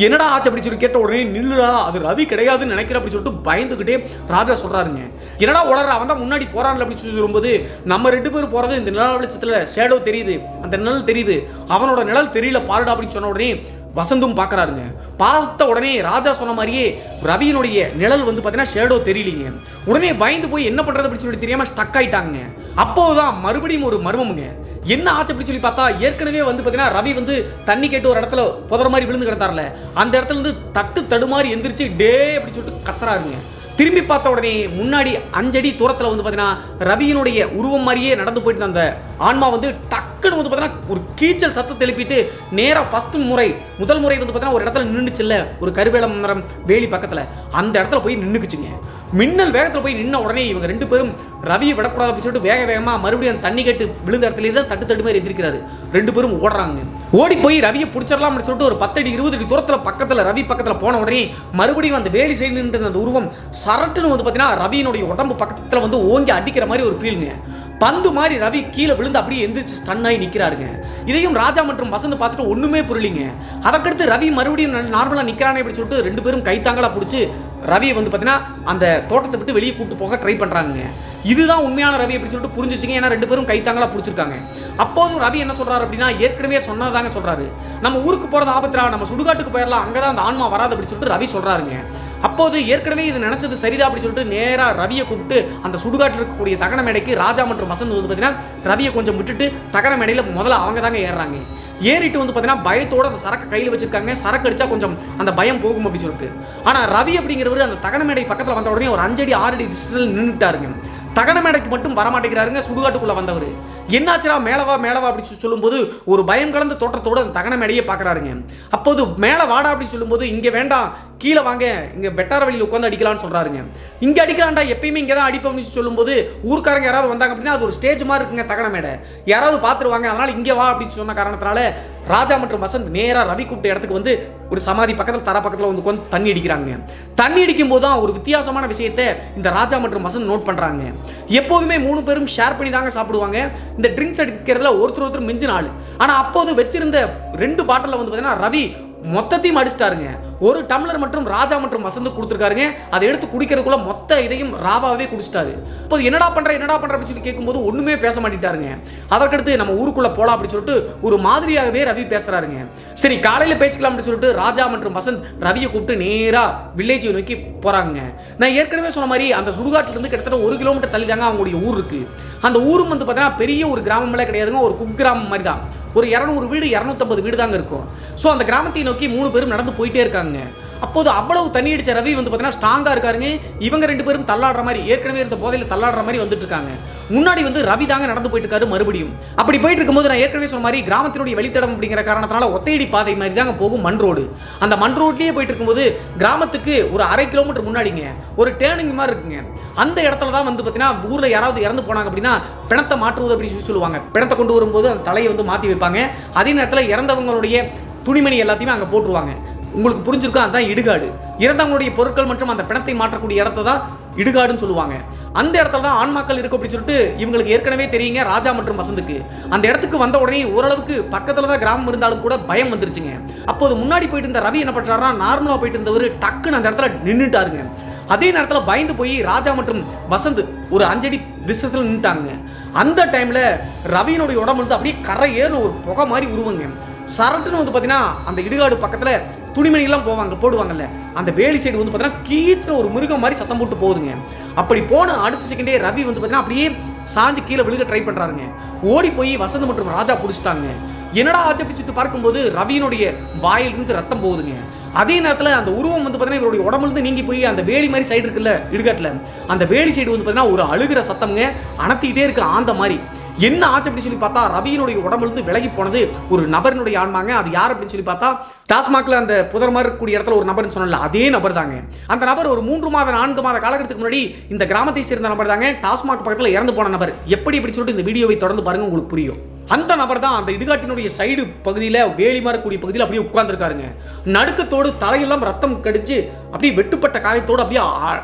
என்னடா ஆச்சு அப்படி சொல்லி கேட்ட உடனே நில்லுடா, அது ரவி கிடையாதுன்னு நினைக்கிறேன் அப்படின்னு சொல்லிட்டு பயந்துகிட்டே ராஜா சொல்றாருங்க. என்னடா உளற, அவன் தான் முன்னாடி போறான் அப்படின்னு சொல்லி சொல்லும்போது நம்ம 2 பேரும் போறது இந்த நிழல் வெளிச்சத்தில் ஷேடோ தெரியுது, அந்த நிழல் தெரியுது, அவனோட நிழல் தெரியல பாருடா அப்படின்னு சொன்ன உடனே வசந்தும் பார்க்குறாருங்க. பார்த்த உடனே ராஜா சொன்ன மாதிரியே ரவியினுடைய நிழல் வந்து பார்த்தீங்கன்னா ஷேடோ தெரியலீங்க. உடனே பயந்து போய் என்ன பண்ணுறது அப்படின்னு சொல்லி தெரியாமல் ஸ்டக் ஆயிட்டாங்க. அப்போதான் மறுபடியும் ஒரு மர்மமுங்க. என்ன ஆச்சு அப்படின்னு சொல்லி பார்த்தா, ஏற்கனவே வந்து பார்த்தீங்கன்னா ரவி வந்து தண்ணி கேட்டு ஒரு இடத்துல புதற மாதிரி விழுந்து கிடந்தார்ல, அந்த இடத்துல இருந்து தட்டு தடுமாறி எந்திரிச்சு டே அப்படின்னு சொல்லிட்டு கத்துறாருங்க. திரும்பி பார்த்த உடனே முன்னாடி 5 அடி தூரத்தில் வந்து பார்த்தீங்கன்னா ரவியினுடைய உருவம் மாதிரியே நடந்து போயிட்டு அந்த ஆன்மா வந்து டக்குன்னு வந்து பார்த்தீங்கன்னா ஒரு கீச்சல் சத்தத்தை எழுப்பிட்டு நேராக முதல் முறை வந்து பார்த்தீங்கன்னா ஒரு இடத்துல நின்றுச்சுல்ல, ஒரு கருவேல மரம் வேலி பக்கத்தில், அந்த இடத்துல போய் நின்றுக்குச்சுங்க. மின்னல் வேகத்தில் போய் நின்ன உடனே இவங்க 2 பேரும் ரவியை விடக்கூடாது அப்படின்னு சொல்லிட்டு வேகமாக மறுபடியும் அந்த தண்ணி கேட்டு விழுந்த இடத்துல தான் தட்டு மாதிரி எதிர்க்கிறாரு. 2 பேரும் ஓடுறாங்க. ஓடி போய் ரவியை பிடிச்சிடலாம் அப்படின்னு சொல்லிட்டு ஒரு 10 அடி 20 அடி தூரத்தில் பக்கத்தில் ரவி பக்கத்தில் போன உடனே மறுபடியும் அந்த வேலி சைடு நின்று அந்த உருவம் சரட்டுன்னு வந்து பார்த்தீங்கன்னா ரவியினுடைய உடம்பு பக்கத்தில் வந்து ஓங்கி அடிக்கிற மாதிரி ஒரு ஃபீலுங்க. பந்து மாதிரி ரவி கீழே விழுந்து அப்படியே எந்திரிச்சு ஸ்டன் ஆகி நிற்கிறாருங்க. இதையும் ராஜா மற்றும் வசந்த் பார்த்துட்டு ஒன்றுமே புரியலிங்க. அதற்கடுத்து ரவி மறுபடியும் நார்மலாக நிற்கிறானே அப்படின்னு சொல்லிட்டு 2 பேரும் கைத்தாங்களாக பிடிச்சி ரவியை வந்து பார்த்தீங்கன்னா அந்த தோட்டத்தை விட்டு வெளியே கூட்டு போக ட்ரை பண்ணுறாங்க. இதுதான் உண்மையான ரவி அப்படின்னு சொல்லிட்டு புரிஞ்சிச்சிங்க. ஏன்னா 2 பேரும் கைத்தாங்களாக பிடிச்சிருக்காங்க. அப்போதும் ரவி என்ன சொல்கிறாரு அப்படின்னா, ஏற்கனவே சொன்னதாங்க சொல்கிறாரு, நம்ம ஊருக்கு போகிறது ஆபத்துரா, நம்ம சுடுகாட்டுக்கு போயிடலாம், அங்கே தான் அந்த ஆன்மா வராது அப்படின்னு சொல்லிட்டு ரவி சொல்கிறாருங்க. அப்போது ஏற்கனவே இது நினைச்சது சரிதான் அப்படி சொல்லிட்டு நேராக ரவியை கூப்பிட்டு அந்த சுடுகாட்டில் இருக்கக்கூடிய தகன மேடைக்கு ராஜா மற்றும் வசந்த் வந்து பார்த்தீங்கன்னா ரவியை கொஞ்சம் விட்டுட்டு தகன மேடையில் முதல்ல அவங்க தாங்க ஏறுறாங்க. ஏறிட்டு வந்து பார்த்தீங்கன்னா பயத்தோட அந்த சரக்கு கையில் வச்சிருக்காங்க. சரக்கு அடிச்சா கொஞ்சம் அந்த பயம் போகும் அப்படின்னு சொல்லிட்டு. ஆனால் ரவி அப்படிங்கிறவர் அந்த தகன மேடை பக்கத்தில் வந்த உடனே ஒரு 5 அடி 6 அடி டிஸ்டன்ஸில் நின்றுட்டாருங்க. தகன மேடைக்கு மட்டும் வரமாட்டேங்கிறாருங்க சுடுகாட்டுக்குள்ள வந்தவர். என்னாச்சுரா மேலவா மேலவா அப்படின்னு சொல்லும்போது ஒரு பயம் கலந்த தோற்றத்தோடு அந்த தகன மேடையை பார்க்குறாருங்க. அப்போது மேலே வாடா அப்படின்னு சொல்லும்போது இங்கே வேண்டாம் கீழே வாங்க, இங்கே வெட்டார வழியில் உட்காந்து அடிக்கலாம்னு சொல்கிறாருங்க. இங்கே அடிக்கலாம்டா, எப்பயுமே இங்கே தான் அடிப்போம் அப்படின்னு சொல்லும்போது ஊருக்காரங்க யாராவது வந்தாங்க அப்படின்னா அது ஒரு ஸ்டேஜ் மாதிரி இருக்குங்க தகன மேடை, யாராவது பார்த்துருவாங்க, அதனால் இங்கே வா அப்படின்னு சொன்ன காரணத்தினால ராஜா மற்றும் வசந்த் நேராக ரவி கூப்பிட்ட இடத்துக்கு வந்து ஒரு சமாதி பக்கத்தில் தர பக்கத்தில் வந்து உட்காந்து தண்ணி அடிக்கிறாங்க. தண்ணி அடிக்கும் போது தான் ஒரு வித்தியாசமான விஷயத்தை இந்த ராஜா மற்றும் வசந்த் நோட் பண்ணுறாங்க. எப்போதுமே 3 பேரும் ஷேர் பண்ணி தாங்க சாப்பிடுவாங்க. இந்த ட்ரிங்க்ஸ் அடிக்கிறதுல ஒருத்தர் மிஞ்சின ஆள். ஆனால் அப்போது வச்சிருந்த 2 பாட்டிலில் வந்து பார்த்தீங்கன்னா ரவி மொத்தத்தையும் அடிச்சிட்டாருங்க. ஒரு டம்ளர் மற்றும் ராஜா மற்றும் வசந்த் கொடுத்துருக்காருங்க. அதை எடுத்து குடிக்கிறதுக்குள்ள மொத்த இதையும் ராவாவே குடிச்சிட்டாரு. இப்போ என்னடா பண்ற அப்படின்னு சொல்லி கேட்கும்போது ஒண்ணுமே பேச மாட்டேட்டாருங்க. அதற்கடுத்து நம்ம ஊருக்குள்ள போலாம் அப்படின்னு சொல்லிட்டு ஒரு மாதிரியாகவே ரவி பேசுறாருங்க. சரி காலையில பேசிக்கலாம் அப்படின்னு சொல்லிட்டு ராஜா மற்றும் வசந்த் ரவியை கூப்பிட்டு நேரா வில்லேஜ் நோக்கி போறாங்க. நான் ஏற்கனவே சொன்ன மாதிரி அந்த சுடுகாட்டுல இருந்து கிட்டத்தட்ட 1 கிலோமீட்டர் தள்ளி தாங்க அவங்களுடைய ஊர் இருக்கு. அந்த ஊரும் வந்து பார்த்தீங்கன்னா பெரிய ஒரு கிராமம்லாம் கிடையாதுங்க, ஒரு குக்கிராமம் மாதிரி தான். ஒரு 200 வீடு 250 வீடு தாங்க இருக்கும். ஸோ அந்த கிராமத்தை நோக்கி 3 பேரும் நடந்து போயிட்டே இருக்காங்க. அப்போது அவ்வளவு தண்ணி அடிச்ச ரவி வந்து பார்த்தீங்கன்னா ஸ்ட்ராங்காக இருக்காருங்க. இவங்க 2 பேரும் தள்ளாடுற மாதிரி, ஏற்கனவே இருந்த போதையில் தள்ளாடுற மாதிரி வந்துட்டு இருக்காங்க. முன்னாடி வந்து ரவி தாங்க நடந்து போயிட்டு இருக்காரு மறுபடியும். அப்படி போயிட்டு இருக்கும்போது நான் ஏற்கனவே சொன்ன மாதிரி கிராமத்தினுடைய வழித்தடம் அப்படிங்கிற காரணத்தினால ஒத்தையடி பாதை மாதிரி தாங்க போகும் மண் ரோடு. அந்த மண் ரோட்லேயே போயிட்டு இருக்கும்போது கிராமத்துக்கு ஒரு 1/2 கிலோமீட்டர் முன்னாடிங்க ஒரு டேர்னிங் மாதிரி இருக்குங்க. அந்த இடத்துல தான் வந்து பார்த்தீங்கன்னா ஊரில் யாராவது இறந்து போனாங்க அப்படின்னா பிணத்தை மாற்றுவது அப்படின்னு சொல்லுவாங்க. பிணத்தை கொண்டு வரும்போது அந்த தலையை வந்து மாற்றி வைப்பாங்க. அதே நேரத்தில் இறந்தவங்களுடைய துணிமணி எல்லாத்தையுமே அங்கே போட்டுருவாங்க. உங்களுக்கு புரிஞ்சிருக்கா? அதுதான் இடுகாடு. இறந்தவங்களுடைய பொருட்கள் மற்றும் அந்த பிணத்தை மாற்றக்கூடிய இடத்த தான் இடுகாடுன்னு சொல்லுவாங்க. அந்த இடத்துல தான் ஆன்மாக்கள் இருக்கும் அப்படின்னு சொல்லிட்டு இவங்களுக்கு ஏற்கனவே தெரியுங்க ராஜா மற்றும் வசந்துக்கு. அந்த இடத்துக்கு வந்த உடனே ஓரளவுக்கு பக்கத்தில் தான் கிராமம் இருந்தாலும் கூட பயம் வந்துருச்சுங்க. அப்போது முன்னாடி போயிட்டு இருந்த ரவி என்ன பண்ணுறாருன்னா நார்மலாக போயிட்டு இருந்தவர் டக்குன்னு அந்த இடத்துல நின்றுட்டாருங்க. அதே நேரத்தில் பயந்து போய் ராஜா மற்றும் வசந்த் ஒரு 5 அடி டிஸ்டன்ஸில் நின்றுட்டாங்க. அந்த டைமில் ரவியினுடைய உடம்பு வந்து அப்படியே கரை ஏறின ஒரு புகை மாதிரி உருவங்க. சரட்டுன்னு வந்து பார்த்தீங்கன்னா அந்த இடுகாடு பக்கத்தில் துணிமணிகள்லாம் போடுவாங்கல்ல, அந்த வேலி சைடு வந்து பார்த்தீங்கன்னா கீழே ஒரு மிருகம் மாதிரி சத்தம் போட்டு போகுதுங்க. அப்படி போன அடுத்த செகண்டே ரவி வந்து பார்த்தீங்கன்னா அப்படியே சாஞ்சு கீழே விழுக ட்ரை பண்ணுறாருங்க. ஓடி போய் வசந்த் மற்றும் ராஜா பிடிச்சிட்டாங்க. என்னடா ஆச்சு அப்படி சுட்டு பார்க்கும்போது ரவியினுடைய வாயிலிருந்து ரத்தம் போகுதுங்க. அதே நேரத்தில் அந்த உருவம் வந்து பார்த்தீங்கன்னா இவருடைய உடம்புலேருந்து நீங்கி போய் அந்த வேலி மாதிரி சைடு இருக்குல்ல இடுகாட்டில், அந்த வேலி சைடு வந்து பார்த்தீங்கன்னா ஒரு அழுகிற சத்தம்ங்க, அணத்திக்கிட்டே இருக்கு ஆந்த மாதிரி. என்ன ஆச்சு அப்படின்னு சொல்லி பார்த்தா ரவியினுடைய உடம்புலேருந்து விலகி போனது ஒரு நபரினுடைய ஆன்மாங்க. அது யார் அப்படின்னு சொல்லி பார்த்தா டாஸ்மாக்ல அந்த புதர் மாதிரி இருக்கக்கூடிய இடத்துல ஒரு நபர்னு சொன்னல அதே நபர் தாங்க. அந்த நபர் ஒரு 3 மாத 4 மாத காலகட்டத்துக்கு முன்னாடி இந்த கிராமத்தை சேர்ந்த நபர் தாங்க. டாஸ்மாக் பக்கத்தில் இறந்து போன நபர். எப்படி சொல்லிட்டு இந்த வீடியோவை தொடர்ந்து பாருங்க, உங்களுக்கு புரியும். அந்த நபர் தான் அந்த இடுகாட்டினுடைய சைடு பகுதியில் வேலி மாறக்கூடிய பகுதியில் அப்படியே உட்கார்ந்துருக்காருங்க. நடுக்கத்தோடு தலையெல்லாம் ரத்தம் கடிச்சு அப்படியே வெட்டுப்பட்ட காயத்தோடு அப்படியே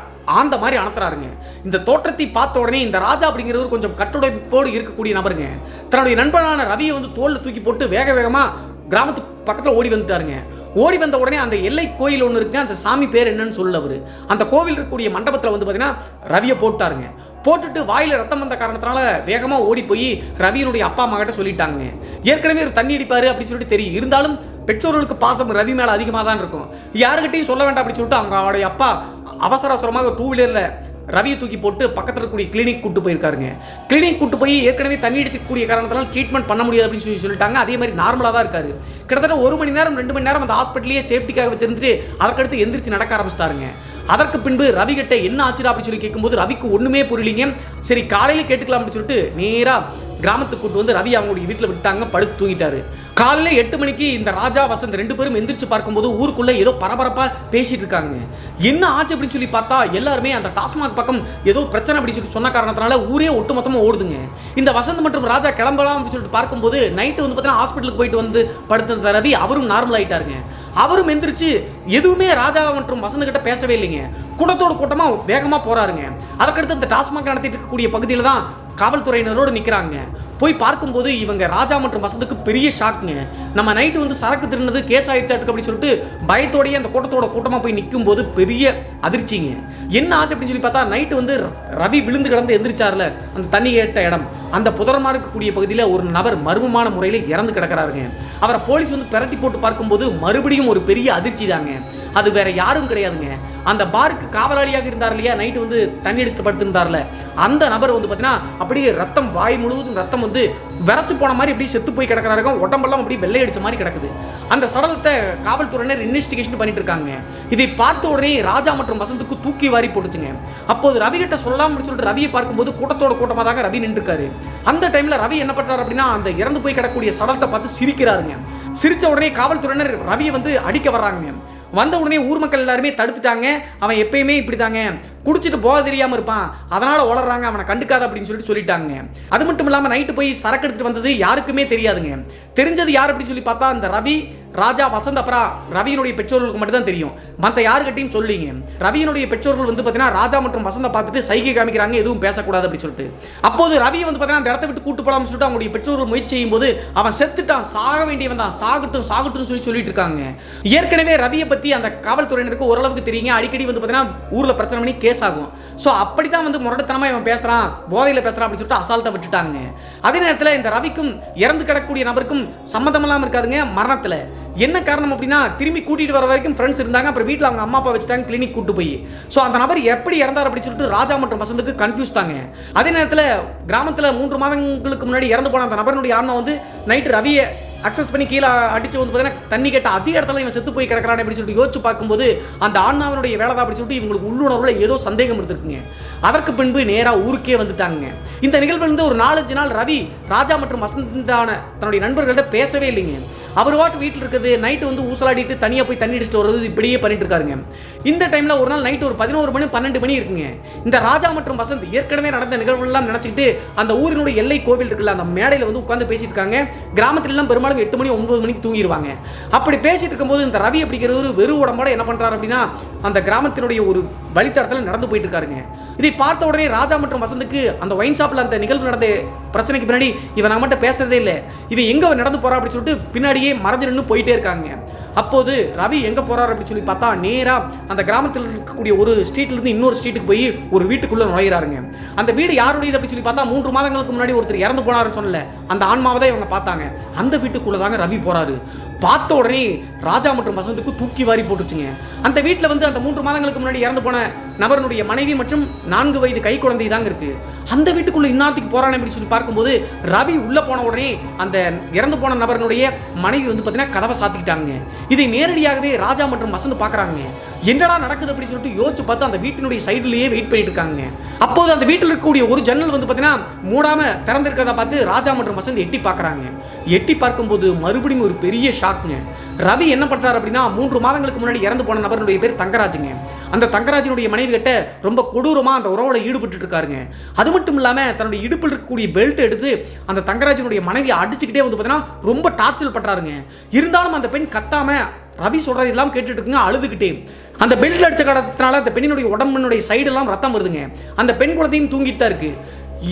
ஆந்த மாதிரி அணத்துறாருங்க. இந்த தோற்றத்தை பார்த்த உடனே இந்த ராஜா அப்படிங்கிறவர் கொஞ்சம் கட்டுடைப்போடு இருக்கக்கூடிய நபருங்க. தன்னுடைய நண்பனான ரவியை வந்து தோளில் தூக்கி போட்டு வேகமாக கிராமத்துக்கு பக்கத்தில் ஓடி வந்துட்டாருங்க. ஓடி வந்த உடனே அந்த எல்லை கோயில் ஒன்று இருக்குங்க, அந்த சாமி பேர் என்னன்னு சொல்லல அவர். அந்த கோவில் இருக்கக்கூடிய மண்டபத்தில் வந்து பார்த்தீங்கன்னா ரவியை போட்டாருங்க. போட்டுட்டு வாயில் ரத்தம் வந்த காரணத்தினால வேகமாக ஓடி போய் ரவியினுடைய அப்பா அம்மா கிட்ட சொல்லிட்டாங்க. ஏற்கனவே ஒரு தண்ணி அடிப்பாரு அப்படின்னு சொல்லிட்டு தெரியும். இருந்தாலும் பெற்றோர்களுக்கு பாசம் ரவி மேலே அதிகமாக தான் இருக்கும். யாருக்கிட்டையும் சொல்ல வேண்டாம் அப்படின்னு சொல்லிட்டு அவங்க அவருடைய அப்பா அவசரமாக 2 வீலரில் ரவியை தூக்கி போட்டு பக்கத்தில் இருக்கக்கூடிய கிளினிக் கூட்டு போயிருக்காருங்க. கிளினிக் கூட்டு போய் ஏற்கனவே தண்ணி அடிச்சக்கூடிய காரணத்தால் ட்ரீட்மெண்ட் பண்ண முடியாது அப்படின்னு சொல்லிட்டாங்க. அதே மாதிரி நார்மலாக தான் இருக்காரு. கிட்டத்தட்ட 1 மணி நேரம் 2 மணி நேரம் அந்த ஹாஸ்பிட்டலையே சேஃப்டிக்காக வச்சிருந்துட்டு அதற்கடுத்து எந்திரிச்சு நடக்க ஆரம்பிச்சிட்டாருங்க. அதற்கு பின்பு ரவி கிட்ட என்ன ஆச்சுடா அப்படின்னு சொல்லி கேட்கும்போது ரவிக்கு ஒன்றுமே புரியலிங்க. சரி காலையில் கேட்டுக்கலாம் அப்படின்னு சொல்லிட்டு நேராக கிராமத்துக்கு கூட்டு வந்து ரவி அவங்களுடைய வீட்டில் விட்டாங்க. படுத்து தூங்கிட்டாரு. காலையில் 8 மணிக்கு இந்த ராஜா வசந்த் 2 பேரும் எந்திரிச்சு பார்க்கும்போது ஊருக்குள்ள ஏதோ பரபரப்பாக பேசிட்டு இருக்காங்க. என்ன ஆச்சு அப்படின்னு சொல்லி பார்த்தா எல்லாருமே அந்த டாஸ்மாக் பக்கம் ஏதோ பிரச்சனை அப்படின்னு சொல்லி சொன்ன காரணத்தினால ஊரே ஒட்டுமொத்தமாக ஓடுதுங்க. இந்த வசந்த் மற்றும் ராஜா கிளம்பலாம் அப்படின்னு சொல்லிட்டு பார்க்கும்போது நைட்டு வந்து பார்த்தீங்கன்னா ஹாஸ்பிட்டலுக்கு போயிட்டு வந்து படுத்த ரவி அவரும் நார்மல் ஆயிட்டாருங்க. அவரும் எந்திரிச்சு எதுவுமே ராஜா மற்றும் வசந்த் கிட்ட பேசவே இல்லைங்க. கூட்டத்தோட கூட்டமாக வேகமாக போறாருங்க. அதற்கடுத்து இந்த டாஸ்மாக் நடத்திட்டு இருக்கக்கூடிய பகுதியில் தான் காவல்துறையினரோடு நிற்கிறாங்க. போய் பார்க்கும்போது இவங்க ராஜா மற்றும் வசந்துக்கு பெரிய ஷாக்குங்க. நம்ம நைட்டு வந்து சரக்கு திருநது கேஸ் ஆயிடுச்சாட்டுக்கு அப்படின்னு சொல்லிட்டு பயத்தோடையே அந்த கூட்டமாக போய் நிற்கும் போது பெரிய அதிர்ச்சிங்க. என்ன ஆச்சு அப்படின்னு சொல்லி பார்த்தா நைட்டு வந்து ரவி விழுந்து கிடந்து எந்திரிச்சார்ல அந்த தண்ணி கேட்ட இடம், அந்த புதரமாக இருக்கக்கூடிய பகுதியில் ஒரு நபர் மர்மமான முறையில் இறந்து கிடக்கிறாருங்க. அவரை போலீஸ் வந்து பிரட்டி போட்டு பார்க்கும்போது மறுபடியும் ஒரு பெரிய அதிர்ச்சி தாங்க. அது வேற யாரும் கிடையாதுங்க, அந்த பாருக்கு காவலாளியாக இருந்தார் இல்லையா, நைட்டு வந்து தண்ணி அடிச்சுட்டு படுத்திருந்தார்ல, அந்த நபர் வந்து பார்த்தீங்கன்னா அப்படியே ரத்தம், வாய் முழுவதும் ரத்தம் வந்து விரைச்சு போன மாதிரி அப்படியே செத்து போய் கிடக்கிறாரு. உடம்பெல்லாம் அப்படியே வெள்ளை அடிச்ச மாதிரி கிடக்குது. அந்த சடலத்தை காவல்துறையினர் இன்வெஸ்டிகேஷன் பண்ணிட்டு இருக்காங்க. இதை பார்த்த உடனே ராஜா மற்றும் வசந்துக்கு தூக்கி வாரி போட்டுச்சுங்க. அப்போது ரவி கிட்ட சொல்லலாம் சொல்லிட்டு ரவியை பார்க்கும்போது கூட்டத்தோட கூட்டமாக தாங்க ரவி நின்றுருக்காரு. அந்த டைம்ல ரவி என்ன பண்றாரு அப்படின்னா, அந்த இறந்து போய் கிடக்கூடிய சடலத்தை பார்த்து சிரிக்கிறாருங்க. சிரிச்ச உடனே காவல்துறையினர் ரவியை வந்து அடிக்க வர்றாங்க. வந்த உடனே ஊர் மக்கள் எல்லாருமே தடுத்துட்டாங்க. அவன் எப்பயுமே இப்படி தாங்க, குடிச்சிட்டு போக தெரியாம இருப்பான், அதனால வளர்றாங்க, அவனை கண்டுக்காத அப்படின்னு சொல்லிட்டாங்க. அது மட்டும் இல்லாம நைட்டு போய் சரக்கு எடுத்துட்டு வந்தது யாருக்குமே தெரியாதுங்க. தெரிஞ்சது யார் அப்படின்னு சொல்லி பார்த்தா அந்த ரவி, ராஜா, வசந்த், அப்புறம் ரவியினுடைய பெற்றோர்களுக்கு மட்டும் தான் தெரியும். மற்ற யாருக்கிட்டையும் சொல்லிங்க. ரவியினுடைய பெற்றோர்கள் வந்து பார்த்தீங்கன்னா ராஜா மற்றும் வசந்தை பார்த்துட்டு சைகை காமிக்கிறாங்க, எதுவும் பேசக்கூடாது அப்படின்னு சொல்லிட்டு. அப்போது ரவி வந்து பார்த்தீங்கன்னா அந்த இடத்த விட்டு கூட்டு போலாம்னு சொல்லிட்டு அவங்களுடைய பெற்றோர்கள் முயற்சி செய்யும் போது அவன் செத்துட்டான், சாக வேண்டியவன் தான், சாகட்டும் சாகட்டும் சொல்லிட்டு இருக்காங்க. ஏற்கனவே ரவியை பத்தி அந்த காவல்துறையினருக்கு ஓரளவுக்கு தெரியுங்க. அடிக்கடி வந்து பார்த்தீங்கன்னா ஊர்ல பிரச்சனை பண்ணி கேஸ் ஆகும். ஸோ அப்படிதான் வந்து முரட்டுத்தனமா இவன் பேசுறான், போதையில் பேசுறான் அப்படின்னு சொல்லிட்டு அசால்ட்டை விட்டுட்டாங்க. அதே நேரத்தில் இந்த ரவிக்கும் இறந்து கிடக்கூடிய நபருக்கும் சம்மந்தம் இல்லாமல் இருக்காதுங்க. மரணத்தில் என்ன காரணம் அப்படின்னா, திரும்பி கூட்டிட்டு வர வரைக்கும் ஃப்ரெண்ட்ஸ் இருந்தாங்க. அப்புறம் வீட்டில் அவங்க அம்மா அப்பா வச்சுட்டாங்க, கிளினிக் கூட்டு போய். ஸோ அந்த நபர் எப்படி இறந்தார் அப்படின்னு சொல்லிட்டு ராஜா மற்றும் வசந்துக்கு கன்ஃபியூஸ் தாங்க. அதே நேரத்தில் கிராமத்தில் 3 மாதங்களுக்கு முன்னாடி இறந்து போன அந்த நபருடைய ஆன்மா வந்து நைட்டு ரவியை அக்சஸ் பண்ணி கீழே அடிச்சு வந்து பார்த்தீங்கன்னா தண்ணி கேட்ட அதே இடத்துல இவன் செத்து போய் கிடக்கிறான் அப்படின்னு சொல்லிட்டு யோசிச்சு பார்க்கும்போது அந்த ஆன்மாவினுடைய வேலை தான் அப்படின்னு சொல்லிட்டு இவங்களுக்கு உள்ளுணர்வுல ஏதோ சந்தேகம் இருந்திருக்குங்க. அதற்கு பின்பு நேராக ஊருக்கே வந்துட்டாங்க. இந்த நிகழ்வு வந்து ஒரு 4-5 நாள் ரவி ராஜா மற்றும் வசந்தான தன்னுடைய நண்பர்கள்ட்ட பேசவே இல்லைங்க. அவர் வாட்டு வீட்டில் இருக்குது, நைட்டு வந்து ஊசலாடிட்டு தனியாக போய் தண்ணி அடிச்சுட்டு வர்றது இப்படியே பண்ணிட்டு இருக்காருங்க. இந்த டைமில் ஒரு நாள் நைட்டு ஒரு 11 மணி 12 மணி இருக்குங்க. இந்த ராஜா மற்றும் வசந்த் ஏற்கனவே நடந்த நிகழ்வுலாம் நினச்சிக்கிட்டு அந்த ஊரினுடைய எல்லை கோவில் இருக்குல்ல, அந்த மேடையில் வந்து உட்காந்து பேசிட்டு இருக்காங்க. கிராமத்திலலாம் பெரும்பாலும் 8 மணி 9 மணிக்கு தூங்கிடுவாங்க. அப்படி பேசிட்டு இருக்கும்போது இந்த ரவி அப்படிங்கிறவர் வெறும் உடம்போட என்ன பண்ணுறாரு அப்படின்னா அந்த கிராமத்தினுடைய ஒரு வழித்தடத்தில் நடந்து போயிட்டு இருக்காருங்க. இதை பார்த்த உடனே ராஜா மற்றும் வசந்துக்கு அந்த ஒயின் ஷாப்பில் அந்த நிகழ்வு நடந்த பிரச்சனைக்கு பின்னாடி இவன் நம்மகிட்ட பேசுறதே இல்லை, இவன் எங்கே நடந்து போறா அப்படின்னு சொல்லிட்டு பின்னாடியே மறைஞ்சு நின்று போயிட்டே இருக்காங்க. அப்போது ரவி எங்கே போறாரு அப்படின்னு சொல்லி பார்த்தா நேராக அந்த கிராமத்தில் இருக்கக்கூடிய ஒரு ஸ்ட்ரீட்லேருந்து இன்னொரு ஸ்ட்ரீட்டுக்கு போய் ஒரு வீட்டுக்குள்ளே நுழையிறாருங்க. அந்த வீடு யாருடையது அப்படின்னு சொல்லி பார்த்தா 3 மாதங்களுக்கு முன்னாடி ஒருத்தர் இறந்து போனாருன்னு சொல்லல, அந்த ஆன்மாவை தான் இவங்க பார்த்தாங்க. அந்த வீட்டுக்குள்ளே தாங்க ரவி போறாரு. பார்த்த உடனே ராஜா மற்றும் வசந்துக்கு தூக்கி வாரி போட்டுச்சுங்க. அந்த வீட்டில் வந்து அந்த 3 மாதங்களுக்கு முன்னாடி இறந்து போன நபருடைய மனைவி மற்றும் 4 வயது கை குழந்தை தாங்க இருக்கு. அந்த வீட்டுக்குள்ள இன்னார்த்திக்கு போறானே அப்படின்னு சொல்லி பார்க்கும்போது ரவி உள்ள போன உடனே அந்த இறந்து போன நபருடைய மனைவி வந்து பார்த்தீங்கன்னா கதவை சாத்திக்கிட்டாங்க. இதை நேரடியாகவே ராஜா மற்றும் வசந்த் பார்க்குறாங்க. என்னடா நடக்குது அப்படின்னு சொல்லிட்டு யோசிச்சு பார்த்து அந்த வீட்டினுடைய சைடுலேயே வெயிட் பண்ணிட்டு இருக்காங்க. அப்போது அந்த வீட்டில் இருக்கக்கூடிய ஒரு ஜன்னல் வந்து பார்த்தீங்கன்னா மூடாம திறந்திருக்கிறத பார்த்து ராஜா மற்றும் வசந்த் எட்டி பார்க்குறாங்க. எட்டி பார்க்கும்போது மறுபடியும் ஒரு பெரிய ஷாக்ங்க. ரவி என்ன பண்றாரு அப்படின்னா 3 மாதங்களுக்கு முன்னாடி இறந்து போன நபருடைய பேர் தங்கராஜுங்க. அந்த தங்கராஜனுடைய மனைவி கிட்ட ரொம்ப கொடூரமா அந்த உறவுல ஈடுபட்டு இருக்காருங்க. அது மட்டும் இல்லாம தன்னுடைய இடுப்பில் இருக்கக்கூடிய பெல்ட் எடுத்து அந்த தங்கராஜனுடைய மனைவி அடிச்சுக்கிட்டே வந்து பார்த்தீங்கன்னா ரொம்ப டார்ச்சர் பண்றாருங்க. இருந்தாலும் அந்த பெண் கத்தாம ரவி சொல்றது எல்லாம் கேட்டுட்டு இருக்குங்க, அழுதுகிட்டே. அந்த பெல்ட்ல அடிச்ச கடத்தினால அந்த பெண்ணினுடைய உடம்பினுடைய சைடு எல்லாம் ரத்தம் வருதுங்க. அந்த பெண் குழந்தையும் தூங்கிட்டு தான் இருக்கு.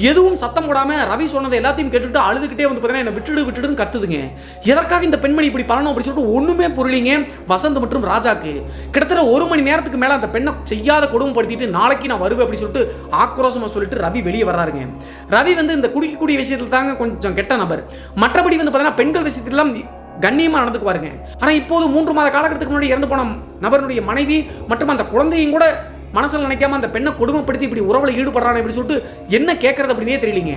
எதுவும் சத்தம் போடாம ரவி சொன்னதை எல்லாத்தையும் கேட்டுட்டு அழுதுகிட்டே வந்து பார்த்தீங்கன்னா என்ன விட்டுடுன்னு கத்துதுங்க. எதற்காக இந்த பெண்மணி இப்படி பண்ணணும் அப்படின்னு சொல்லிட்டு ஒண்ணுமே புரியலீங்க வசந்த் மற்றும் ராஜாக்கு. கிட்டத்தட்ட 1 மணி நேரத்துக்கு மேல அந்த பெண்ணை செய்யாத கொடுமைப்படுத்திட்டு நாளைக்கு நான் வருவேன் அப்படின்னு சொல்லிட்டு ஆக்ரோஷமா சொல்லிட்டு ரவி வெளியே வர்றாருங்க. ரவி வந்து இந்த குடிக்கக்கூடிய விஷயத்துல தாங்க கொஞ்சம் கெட்ட நபர். மற்றபடி வந்து பார்த்தீங்கன்னா பெண்கள் விஷயத்திலாம் கண்ணியமாக நடந்துக்குவாருங்க. ஆனால் இப்போது 3 மாத காலகட்டத்துக்கு முன்னாடி இறந்து போன நபருடைய மனைவி மற்றும் அந்த குழந்தையும் கூட மனசில் நினைக்காம அந்த பெண்ணை கொடுமைப்படுத்தி இப்படி உறவுல ஈடுபடுறானே அப்படின்னு சொல்லிட்டு என்ன கேட்கறது அப்படின்னே தெரியலீங்க.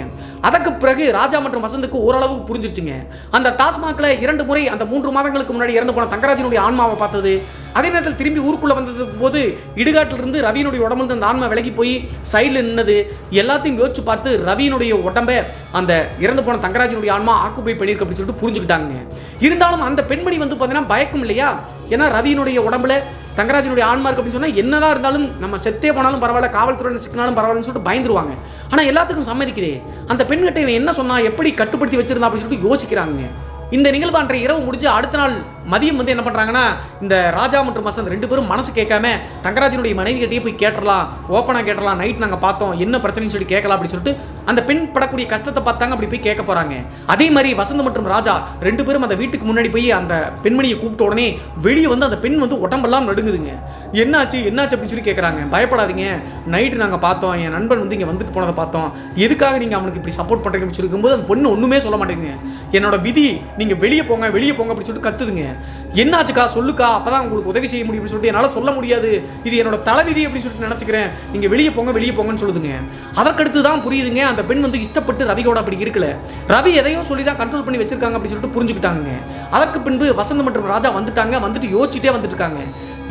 அதற்கு பிறகு ராஜா மற்றும் வசந்துக்கு ஓரளவு புரிஞ்சிருச்சுங்க. அந்த டாஸ்மாக்ல 2 முறை அந்த 3 மாதங்களுக்கு முன்னாடி இறந்து போன தங்கராஜனுடைய ஆன்மாவை பார்த்தது, அதே நேரத்தில் திரும்பி ஊருக்குள்ள வந்தது போது இடுகாட்டிலிருந்து ரவியினுடைய உடம்புல அந்த ஆன்மா விலகி போய் சைடில் நின்னது எல்லாத்தையும் யோசிச்சு பார்த்து ரவியினுடைய உடம்பை அந்த இறந்து போன தங்கராஜனுடைய ஆன்மா ஆக்குப்பை பண்ணியிருக்கு அப்படின்னு சொல்லிட்டு புரிஞ்சுக்கிட்டாங்க. இருந்தாலும் அந்த பெண்மணி வந்து பார்த்தீங்கன்னா பயக்கும் இல்லையா, ஏன்னா ரவியினுடைய உடம்புல தங்கராஜனுடைய ஆன்மா இருக்கு அப்படின்னு சொன்னால் என்னதான் இருந்தாலும் நம்ம செத்தே போனாலும் பரவாயில்ல, காவல்துறையினர் சிக்கினாலும் பரவாயில்லன்னு சொல்லிட்டு பயந்துருவாங்க. ஆனால் எல்லாத்துக்கும் சம்மதிக்குதே. அந்த பெண்கிட்ட இவன் என்ன சொன்னா, எப்படி கட்டுப்படுத்தி வச்சிருந்தா அப்படின்னு சொல்லிட்டு யோசிக்கிறாங்க. இந்த நிகழ்வு அன்றைய இரவு முடிஞ்சு அடுத்த நாள் மதியம் வந்து என்ன பண்ணுறாங்கன்னா இந்த ராஜா மற்றும் வசந்த் 2 பேரும் மனசு கேட்காம தங்கராஜனுடைய மனைவி கிட்டே போய் கேட்டுடலாம், ஓப்பனாக கேட்டலாம், நைட் நாங்கள் பார்த்தோம் என்ன பிரச்சனைன்னு சொல்லி கேட்கலாம் அப்படின்னு சொல்லிட்டு அந்த பெண் படக்கூடிய கஷ்டத்தை பார்த்தாங்க. அப்படி போய் கேட்க போகிறாங்க. அதே மாதிரி வசந்த் மற்றும் ராஜா 2 பேரும் அந்த வீட்டுக்கு முன்னாடி போய் அந்த பெண்மணியை கூப்பிட்ட உடனே வெளியே வந்து அந்த பெண் வந்து உடம்பெல்லாம் நடுங்குதுங்க. என்னாச்சு அப்படின்னு சொல்லி கேட்குறாங்க. பயப்படாதீங்க, நைட்டு நாங்கள் பார்த்தோம், என் நண்பன் வந்து இங்கே வந்துட்டு போனதை பார்த்தோம், எதுக்காக நீங்கள் அவனுக்கு இப்படி சப்போர்ட் பண்ணுறீங்கன்னு சொல்லிக்கும்போது அந்த பொண்ணு ஒன்றுமே சொல்ல மாட்டேங்குங்க. என்னோட விதி, நீங்கள் வெளியே போங்க அப்படின்னு சொல்லிட்டு கத்துதுங்க. என்னாச்சுக்கா சொல்லுக்கா, அப்பதான் உங்களுக்கு உதவி செய்ய முடியும்னு சொல்லிட்டு என்னால் சொல்ல முடியாது, இது என்னோட தலைவிதி அப்படின்னு சொல்லிட்டு நினச்சிக்கிறேன், நீங்கள் வெளியே போங்கன்னு சொல்லுதுங்க. அதற்கடுத்து தான் புரியுதுங்க அந்த பெண் வந்து இஷ்டப்பட்டு ரவியோட அப்படி இருக்கல, ரவி எதையோ சொல்லி தான் கண்ட்ரோல் பண்ணி வச்சிருக்காங்க அப்படின்னு சொல்லிட்டு புரிஞ்சுக்கிட்டாங்க. அதற்கு பின்பு வசந்த் மற்றும் ராஜா வந்துட்டு யோசிச்சுட்டே வந்துட்டு இருக்காங்க.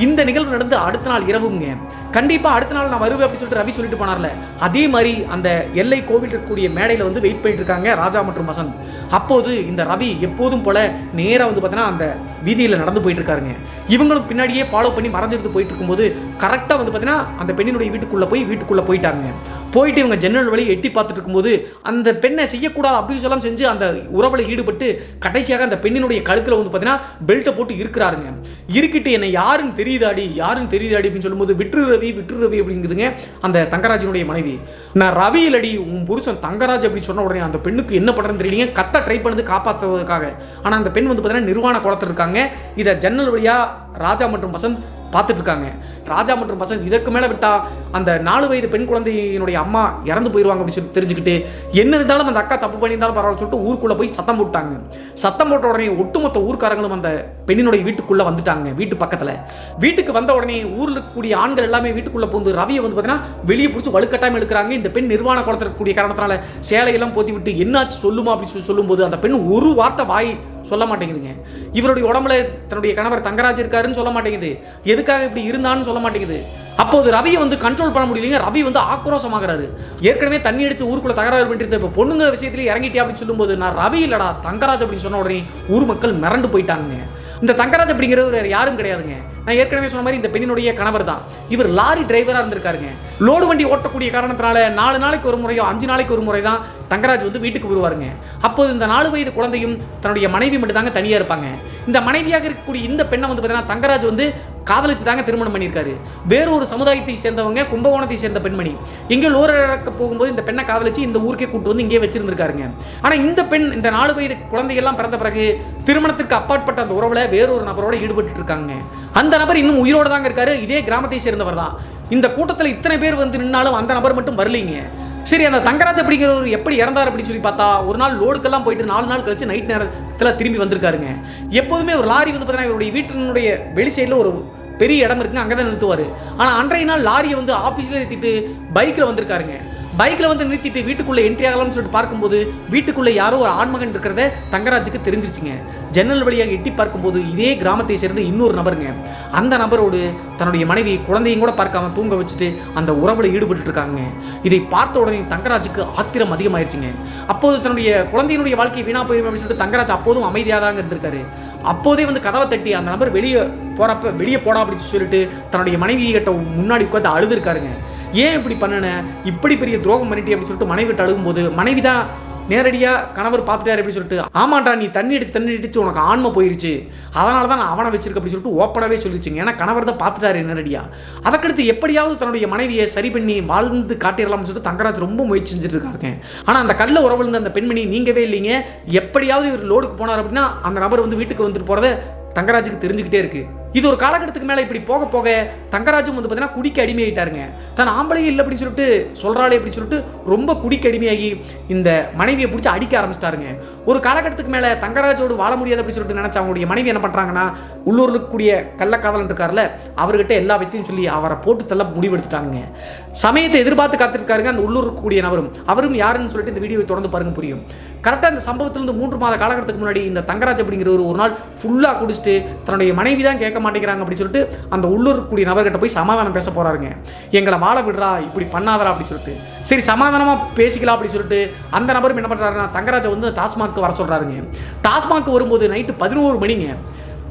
இந்த நிகழ்வு நடந்து அடுத்த நாள் இரவுங்க. கண்டிப்பா அடுத்த நாள் நான் வருவேன் அப்படின்னு சொல்லிட்டு ரவி சொல்லிட்டு போனார்ல, அதே மாதிரி அந்த எல்லை கோவில் இருக்கக்கூடிய மேடையில் வந்து வெயிட் பண்ணிட்டு இருக்காங்க ராஜா மற்றும் வசந்த். அப்போது இந்த ரவி எப்போதும் போல நேராக வந்து பார்த்தீங்கன்னா அந்த வீதியில் நடந்து போயிட்டு இருக்காருங்க. இவங்களும் பின்னாடியே ஃபாலோ பண்ணி மறைஞ்சிட்டு போயிட்டு இருக்கும்போது கரெக்டாக வந்து பார்த்தீங்கன்னா அந்த பெண்ணினுடைய வீட்டுக்குள்ளே போயிட்டாங்க. போயிட்டு இவங்க ஜன்னல் வழி எட்டி பார்த்துட்டு இருக்கும்போது அந்த பெண்ணை செய்யக்கூடாது அப்படின்னு சொல்லலாம் செஞ்சு அந்த உறவில் ஈடுபட்டு கடைசியாக அந்த பெண்ணினுடைய கழுத்தில் வந்து பார்த்தீங்கன்னா பெல்ட்டை போட்டு இருக்கிறாருங்க. இருக்கிட்டு என்னை யாருன்னு தெரியுதாடி அப்படின்னு சொல்லும்போது விட்டுரு ரவி அப்படிங்குதுங்க அந்த தங்கராஜனுடைய மனைவி. நான் ரவி இல்லடி உன் புருஷன் தங்கராஜ் அப்படின்னு சொன்ன உடனே அந்த பெண்ணுக்கு என்ன பண்ணுறதுன்னு தெரியலீங்க. கத்த ட்ரை பண்ணது காப்பாற்றுவதற்காக. ஆனால் அந்த பெண் வந்து பார்த்தீங்கன்னா நிர்வாண குளத்தில் இருக்காங்க. இதை ஜன்னல் வழியாக ராஜா மற்றும் வசந்த் பார்த்துட்டு இருக்காங்க. ராஜா மற்றும் வசந்த் இதற்கு மேலே விட்டா அந்த 4 வயது பெண் குழந்தையினுடைய அம்மா இறந்து போயிடுவாங்க அப்படின்னு சொல்லி தெரிஞ்சுக்கிட்டு என்ன இருந்தாலும் அந்த அக்கா தப்பு பண்ணியிருந்தாலும் பரவாயில்ல சொல்லிட்டு ஊருக்குள்ளே போய் சத்தம் போட்டாங்க. சத்தம் போட்ட உடனே ஒட்டுமொத்த ஊர்க்காரங்களும் அந்த பெண்ணினுடைய வீட்டுக்குள்ளே வந்துட்டாங்க. வீட்டு பக்கத்தில் வீட்டுக்கு வந்த உடனே ஊரில் இருக்கக்கூடிய ஆண்கள் எல்லாமே வீட்டுக்குள்ளே போந்து ரவியை வந்து பார்த்தீங்கன்னா வெளியே பிடிச்சி வலுக்கட்டாயம் எடுக்கிறாங்க. இந்த பெண் நிர்வாண குளத்தில் இருக்கக்கூடிய காரணத்தினால சேலையெல்லாம் போத்தி விட்டு என்னாச்சு சொல்லுமா அப்படின்னு சொல்லி சொல்லும்போது அந்த பெண் ஒரு வார்த்தை வாய் சொல்ல மாட்டேங்குதுங்க. இவருடைய உடம்புல தன்னுடைய கணவர் தங்கராஜ் இருக்காருன்னு சொல்ல மாட்டேங்குது, எதுக்காக இப்படி இருந்தான்னு சொல்ல மாட்டேங்குது. அப்போது ரவியை வந்து கண்ட்ரோல் பண்ண முடியலைங்க. ரவி வந்து ஆக்ரோஷமாகறாரு. ஏற்கனவே தண்ணி அடிச்சு ஊருக்குள்ள தகராறு பண்ணிட்டு இப்போ பொண்ணுங்க விஷயத்திலே இறங்கிட்டே அப்படின்னு சொல்லும்போது நான் ரவி இல்லடா தங்கராஜ் அப்படின்னு சொன்ன உடனே ஊர் மக்கள் மிரண்டு போயிட்டாங்க. இந்த தங்கராஜ் அப்படிங்கிறவர் வேறு யாரும் கிடையாதுங்க. நான் ஏற்கனவே சொன்ன மாதிரி இந்த பெண்ணினுடைய கணவர் தான். இவர் லாரி டிரைவராக இருந்திருக்காருங்க. லோடு வண்டி ஓட்டக்கூடிய காரணத்தினால 4 நாளைக்கு ஒரு முறையோ 5 நாளைக்கு ஒரு முறை தான் தங்கராஜ் வந்து வீட்டுக்கு வருவாருங்க. அப்போது இந்த 4 வயது குழந்தையும் தன்னுடைய மனைவி மட்டும் தாங்க தனியாக இருப்பாங்க. இந்த மனைவியாக இருக்கக்கூடிய இந்த பெண்ணை வந்து பார்த்தீங்கன்னா தங்கராஜ் வந்து காதலிச்சு தாங்க திருமணம் பண்ணியிருக்காரு. வேறு ஒரு சமுதாயத்தை சேர்ந்தவங்க, கும்பகோணத்தை சேர்ந்த பெண்மணி. எங்கே லோர இறக்க போகும்போது இந்த பெண்ணை காதலிச்சு இந்த ஊருக்கே கூட்டு வந்து இங்கே வச்சிருந்திருக்காருங்க. ஆனால் இந்த பெண் இந்த 4 வயது குழந்தைகள்லாம் பிறந்த பிறகு திருமணத்திற்கு அப்பாற்பட்ட அந்த உறவில் வேறொரு நபரோட ஈடுபட்டு இருக்காங்க. அந்த நபர் இன்னும் உயிரோடு தாங்க இருக்காரு. இதே கிராமத்தை சேர்ந்தவர் தான். இந்த கூட்டத்தில் இத்தனை பேர் வந்து நின்னாலும் அந்த நபர் மட்டும் வரலீங்க. சரி, அந்த தங்கராஜ் அப்படிங்கிறவர் எப்படி இறந்தார் அப்படின்னு சொல்லி பார்த்தா ஒரு நாள் லோடுக்கெல்லாம் போயிட்டு 4 நாள் கழிச்சு நைட் நேரத்தில் திரும்பி வந்திருக்காருங்க. எப்போதுமே ஒரு லாரி வந்து பார்த்தீங்கன்னா இவருடைய வீட்டினுடைய வெளி சைடில் ஒரு பெரிய இடம் இருக்குங்க, அங்கே தான் நிறுத்துவார். ஆனால் அன்றைய நாள் லாரியை வந்து ஆஃபீஸில் நிறுத்திட்டு பைக்கில் வந்திருக்காருங்க. பைக்கில் வந்து நிறுத்திட்டு வீட்டுக்குள்ளே என்ட்ரி ஆகலாம்னு சொல்லிட்டு பார்க்கும்போது வீட்டுக்குள்ளே யாரோ ஒரு ஆண்மகன் இருக்கிறத தங்கராஜுக்கு தெரிஞ்சிருச்சுங்க. ஜன்னல் வழியாக எட்டி பார்க்கும்போது இதே கிராமத்தை சேர்ந்து இன்னொரு நபருங்க. அந்த நபரோடு தன்னுடைய மனைவி குழந்தையும் கூட பார்க்காம தூங்க வச்சுட்டு அந்த உறவில் ஈடுபட்டு இருக்காங்க. இதை பார்த்த உடனே தங்கராஜுக்கு ஆத்திரம் அதிகமாயிருச்சுங்க. அப்போது தன்னுடைய குழந்தையினுடைய வாழ்க்கை வீணா போயிடும் அப்படின்னு சொல்லிட்டு தங்கராஜ் அப்போதும் அமைதியாக தாங்க இருந்திருக்காரு. அப்போதே வந்து கதவை தட்டி அந்த நபர் வெளியே போடா அப்படின்னு சொல்லிட்டு தன்னுடைய மனைவி கிட்ட முன்னாடி உட்காந்து அழுதுருக்காருங்க. ஏன் இப்படி பண்ணன, இப்படி பெரிய துரோகம் பண்ணிட்டு அப்படின்னு சொல்லிட்டு மனைவி கிட்ட அழுகும்போது மனைவி தான் நேரடியாக கணவர் பார்த்துட்டாரு அப்படின்னு சொல்லிட்டு ஆமாண்டா நீ தண்ணி அடிச்சு உனக்கு ஆன்மை போயிருச்சு, அதனால தான் நான் அவனை வச்சிருக்க அப்படின்னு சொல்லிட்டு ஓப்பனாகவே சொல்லிச்சுங்க. ஏன்னா கணவர் தான் பார்த்துட்டாரு நேரடியாக. அதற்கடுத்து எப்படியாவது தன்னுடைய மனைவியை சரி பண்ணி வாழ்ந்து காட்டிடலாம்னு சொல்லிட்டு தங்கராஜ் ரொம்ப முயற்சி செஞ்சுட்டு இருக்காருங்க. ஆனால் அந்த கல்ல உறவுல இருந்த அந்த பெண்மணி நீங்கவே இல்லைங்க. எப்படியாவது இவர் லோடுக்கு போனார் அப்படின்னா அந்த நபர் வந்து வீட்டுக்கு வந்துட்டு போகிறத தங்கராஜுக்கு தெரிஞ்சுக்கிட்டே இருக்கு. இது ஒரு காலகட்டத்துக்கு மேலே இப்படி போக போக தங்கராஜும் வந்து பார்த்தீங்கன்னா குடிக்க அடிமையாயிட்டாருங்க. தான் ஆம்பளையே இல்லை அப்படின்னு சொல்லிட்டு சொல்கிறாளே அப்படின்னு சொல்லிட்டு ரொம்ப குடிக்க அடிமையாகி இந்த மனைவியை பிடிச்சி அடிக்க ஆரம்பிச்சிட்டாருங்க. ஒரு காலகட்டத்துக்கு மேலே தங்கராஜோடு வாழ முடியாது அப்படின்னு சொல்லிட்டு நினச்சா அவங்களுடைய மனைவி என்ன பண்ணுறாங்கன்னா உள்ளூரில் இருக்கக்கூடிய கள்ளக்காதலன் இருக்கார்ல அவர்கிட்ட எல்லா விஷயத்தையும் சொல்லி அவரை போட்டு தள்ள முடிவெடுத்துட்டாங்க. சமயத்தை எதிர்பார்த்து காத்திருக்காருங்க அந்த உள்ளூர் இருக்கக்கூடிய நபரும். அவரும் யாருன்னு சொல்லிட்டு இந்த வீடியோவை தொடர்ந்து பாருங்க புரியும். கரெக்டாக இந்த சம்பவத்திலிருந்து 3 மாத காலகட்டத்துக்கு முன்னாடி இந்த தங்கராஜ் அப்படிங்கிற ஒரு நாள் ஃபுல்லாக குடிச்சிட்டு தன்னுடைய மனைவி தான் கேட்க மாட்டேங்கிறாங்க அப்படின்னு சொல்லிட்டு அந்த உள்ளூர் கூடிய நபர்கிட்ட போய் சமாதானம் பேச போறாருங்க. எங்களை வாழ விடுறா, இப்படி பண்ணாதரா அப்படின்னு சொல்லிட்டு. சரி சமாதானமாக பேசிக்கலாம் அப்படின்னு சொல்லிட்டு அந்த நபரும் என்ன பண்ணுறாருன்னா தங்கராஜை வந்து டாஸ்மாக் வர சொல்கிறாருங்க. டாஸ்மாக் வரும்போது நைட்டு 11 மணிங்க.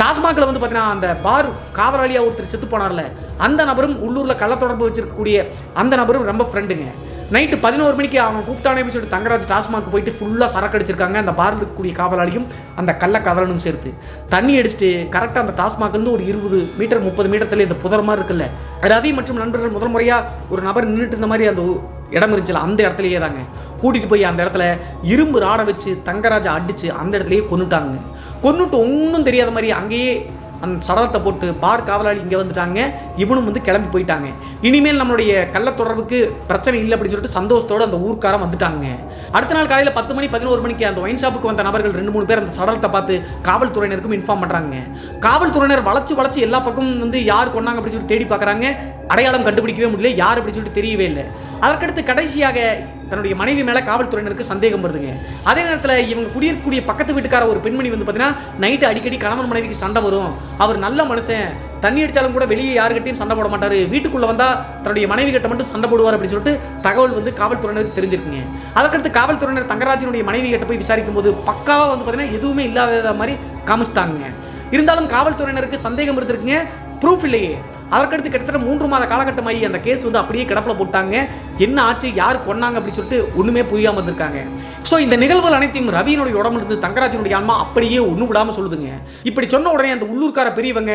டாஸ்மாகில் வந்து பார்த்தீங்கன்னா அந்த பார் காவலாளியாக ஒருத்தர் செத்து போனார்ல அந்த நபரும் உள்ளூரில் கள்ள தொடர்பு வச்சிருக்கக்கூடிய அந்த நபரும் ரொம்ப ஃப்ரெண்டுங்க. நைட்டு 11 மணிக்கு அவன் கூப்பிட்டானே சொல்லிட்டு தங்கராஜ் டாஸ்மாக் போயிட்டு ஃபுல்லாக சரக்கு அடிச்சிருக்காங்க. அந்த பாரில் இருக்கக்கூடிய காவலாளியும் அந்த கள்ள காதலனும் சேர்த்து தண்ணி அடிச்சுட்டு கரெக்டாக அந்த டாஸ்மாக்லேருந்து ஒரு 20 மீட்டர் 30 மீட்டர் தள்ளி இந்த புதர் மாதிரி இருக்குல்ல ரவி மற்றும் நண்பர்கள் முதல் முறையாக ஒரு நபர் நின்றுட்டு இருந்த மாதிரி அந்த இடம் இருந்துச்சுல அந்த இடத்துலையே தாங்க கூட்டிகிட்டு போய் அந்த இடத்துல இரும்பு ராடை வச்சு தங்கராஜை அடித்து அந்த இடத்துலையே கொண்டுட்டாங்க. கொண்டுட்டு ஒன்றும் தெரியாத மாதிரி அங்கேயே அந்த சடலத்தை போட்டு பார் காவலாளி இங்கே வந்துட்டாங்க, இவனும் வந்து கிளம்பி போயிட்டாங்க. இனிமேல் நம்மளுடைய கள்ள தொடர்புக்கு பிரச்சனை இல்லை அப்படின்னு சொல்லிட்டு சந்தோஷத்தோடு அந்த ஊர்க்காரன் வந்துட்டாங்க. அடுத்த நாள் காலையில் 10 மணி 11 மணிக்கு அந்த ஒயின் ஷாப்புக்கு வந்த நபர்கள் 2-3 பேர் அந்த சடலத்தை பார்த்து காவல்துறையினருக்கும் இன்ஃபார்ம் பண்ணுறாங்க. காவல்துறையினர் வளைச்சு எல்லா பக்கமும் வந்து யார் கொண்டாங்க அப்படின்னு சொல்லிட்டு தேடி பார்க்குறாங்க. அடையாளம் கண்டுபிடிக்கவே முடியல, யார் அப்படின்னு சொல்லிட்டு தெரியவே இல்லை. அதற்கடுத்து கடைசியாக தன்னுடைய மனைவி மேலே காவல்துறையினருக்கு சந்தேகம் வருதுங்க. அதே நேரத்தில் இவங்க குடியிருக்கக்கூடிய பக்கத்து வீட்டுக்கார ஒரு பெண்மணி வந்து பார்த்தீங்கன்னா நைட்டு அடிக்கடி கணவன் மனைவிக்கு சண்டை வரும், அவர் நல்ல மனுஷன், தண்ணி அடித்தாலும் கூட வெளியே யாருக்கிட்டையும் சண்டை போட மாட்டார், வீட்டுக்குள்ளே வந்தால் தன்னுடைய மனைவி கிட்ட மட்டும் சண்டை போடுவார் அப்படின்னு சொல்லிட்டு தகவல் வந்து காவல்துறையினருக்கு தெரிஞ்சிருக்குங்க. அதற்கடுத்து காவல்துறையினர் தங்கராஜனுடைய மனைவி கிட்ட போய் விசாரிக்கும் போது பக்காவாக வந்து பார்த்தீங்கன்னா எதுவுமே இல்லாத மாதிரி காமிச்சிட்டாங்க. இருந்தாலும் காவல்துறையினருக்கு சந்தேகம் இருந்திருக்குங்க, ப்ரூஃப் இல்லையே. அதற்கடுத்து கிட்டத்தட்ட 3 மாத காலகட்டமாகி அந்த கேஸ் வந்து அப்படியே கிடப்பில் போட்டாங்க. என்ன ஆச்சு, யார் கொன்னாங்க அப்படின்னு சொல்லிட்டு ஒன்றுமே புரியாமல் இருந்திருக்காங்க. ஸோ இந்த நிகழ்வுகள் அனைத்தையும் ரவியினுடைய உடம்புல இருந்து தங்கராஜனுடைய ஆன்மா அப்படியே ஒன்றும் விடாமல் சொல்லுதுங்க. இப்படி சொன்ன உடனே அந்த உள்ளூர்கார பெரியவங்க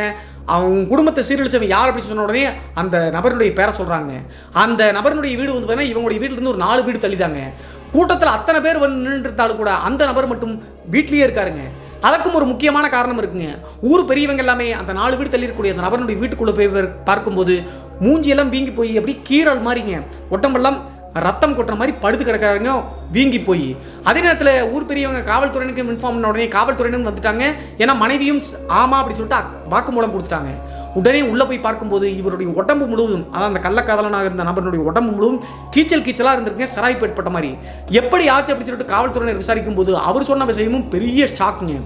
அவங்க குடும்பத்தை சீரழிச்சவங்க யார் அப்படின்னு சொன்ன உடனே அந்த நபருடைய பேரை சொல்கிறாங்க. அந்த நபருடைய வீடு வந்து பார்த்தீங்கன்னா இவங்களுடைய வீட்டிலேருந்து ஒரு 4 வீடு தள்ளிதாங்க. கூட்டத்தில் அத்தனை பேர் வந்து நின்றுட்டாலும் கூட அந்த நபர் மட்டும் வீட்லேயே இருக்காருங்க. அதற்கும் ஒரு முக்கியமான காரணம் இருக்குங்க. ஊர் பெரியவங்க எல்லாமே அந்த 4 வீடு தள்ளி இருக்கக்கூடிய அந்த நபருடைய வீட்டுக்குள்ளே போய் பார்க்கும்போது மூஞ்சியெல்லாம் வீங்கி போய் அப்படி கீரல் மாதிரிங்க, உடம்பெல்லாம் ரத்தம் கொட்டுற மாதிரி படுத்து கிடக்கிறாங்க வீங்கி போய். அதே நேரத்தில் ஊர் பெரியவங்க காவல்துறையினருக்கு இன்ஃபார்ம் பண்ண உடனே காவல்துறையினரும் வந்துட்டாங்க. ஏன்னா மனைவியும் ஆமா அப்படின்னு சொல்லிட்டு வாக்குமூலம் கொடுத்துட்டாங்க. உடனே உள்ளே போய் பார்க்கும்போது இவருடைய உடம்பு முழுவதும், அதாவது அந்த கள்ளக்காதலனாக இருந்த நபருடைய உடம்பு முழுவதும் கீச்சலாக இருந்திருக்குங்க, சிராய்ப்பு ஏற்பட்ட மாதிரி. எப்படி ஆச்சு அப்படின்னு சொல்லிட்டு காவல்துறையினர் விசாரிக்கும் போது அவர் சொன்ன விஷயமும் பெரிய ஷாக்குங்க.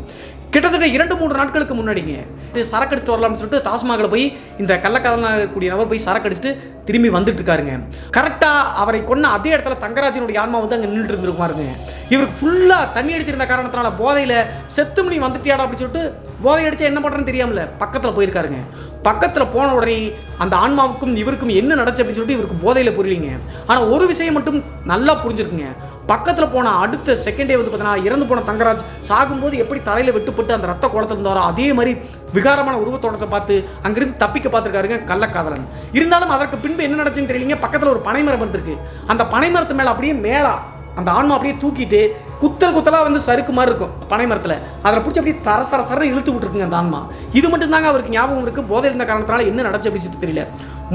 கிட்டத்தட்ட 2-3 நாட்களுக்கு முன்னாடிங்க இது சரக்கடிச்சிட்டு வரலாம்னு சொல்லிட்டு டாஸ்மாகில் போய் இந்த கள்ளக்காதலனாக இருக்கக்கூடிய நபர் போய் சரக்கடிச்சிட்டு திரும்பி வந்துட்டு இருக்காருங்க. கரெக்டாக அவரை கொன்ன அதே இடத்துல தங்கராஜனுடைய ஆன்மா வந்து அங்கே நின்றுட்டு இருந்திருக்குமாருங்க. இவருக்கு ஃபுல்லாக தண்ணி அடிச்சிருந்த காரணத்தினால போதையில் செத்து மணி வந்துட்டியாடா அப்படின்னு சொல்லிட்டு போதை அடித்தா என்ன பண்ணுறேன்னு தெரியாமல பக்கத்தில் போயிருக்காருங்க. பக்கத்தில் போன உடனே அந்த ஆன்மாவுக்கும் இவருக்கும் என்ன நடச்சு அப்படின்னு சொல்லிட்டு இவருக்கு போதையில் புரியலிங்க. ஆனால் ஒரு விஷயம் மட்டும் நல்லா புரிஞ்சிருக்குங்க. பக்கத்தில் போன அடுத்த செகண்டே வந்து பார்த்தீங்கன்னா இறந்து போன தங்கராஜ் சாகும்போது எப்படி தலையில் வெட்டுப்பட்டு அந்த ரத்த குளத்தில் இருந்தாரோ அதே மாதிரி விகாரமான உருவத்தோட்டத்தை பார்த்து அங்கிருந்து தப்பிக்க பார்த்துருக்காருங்க கள்ளக்காதலன். இருந்தாலும் அதற்கு பின்பு என்ன நடச்சுன்னு தெரியலீங்க. பக்கத்தில் ஒரு பனைமரம் இருந்திருக்கு. அந்த பனைமரத்து மேலே அப்படியே மேலா அந்த ஆன்மா அப்படியே தூக்கிட்டு குத்தலாக வந்து சறுக்கு மாதிரி இருக்கும் பனை மரத்தில், அதில் பிடிச்சி அப்படியே தரசரன்னு இழுத்து விட்டுருக்குங்க அந்த ஆன்மா. இது மட்டும் தாங்க அவருக்கு ஞாபகம் இருக்குது. போதை இருந்த காரணத்தினால என்ன நடச்சு அப்படின்னு சொல்லிட்டு தெரியல.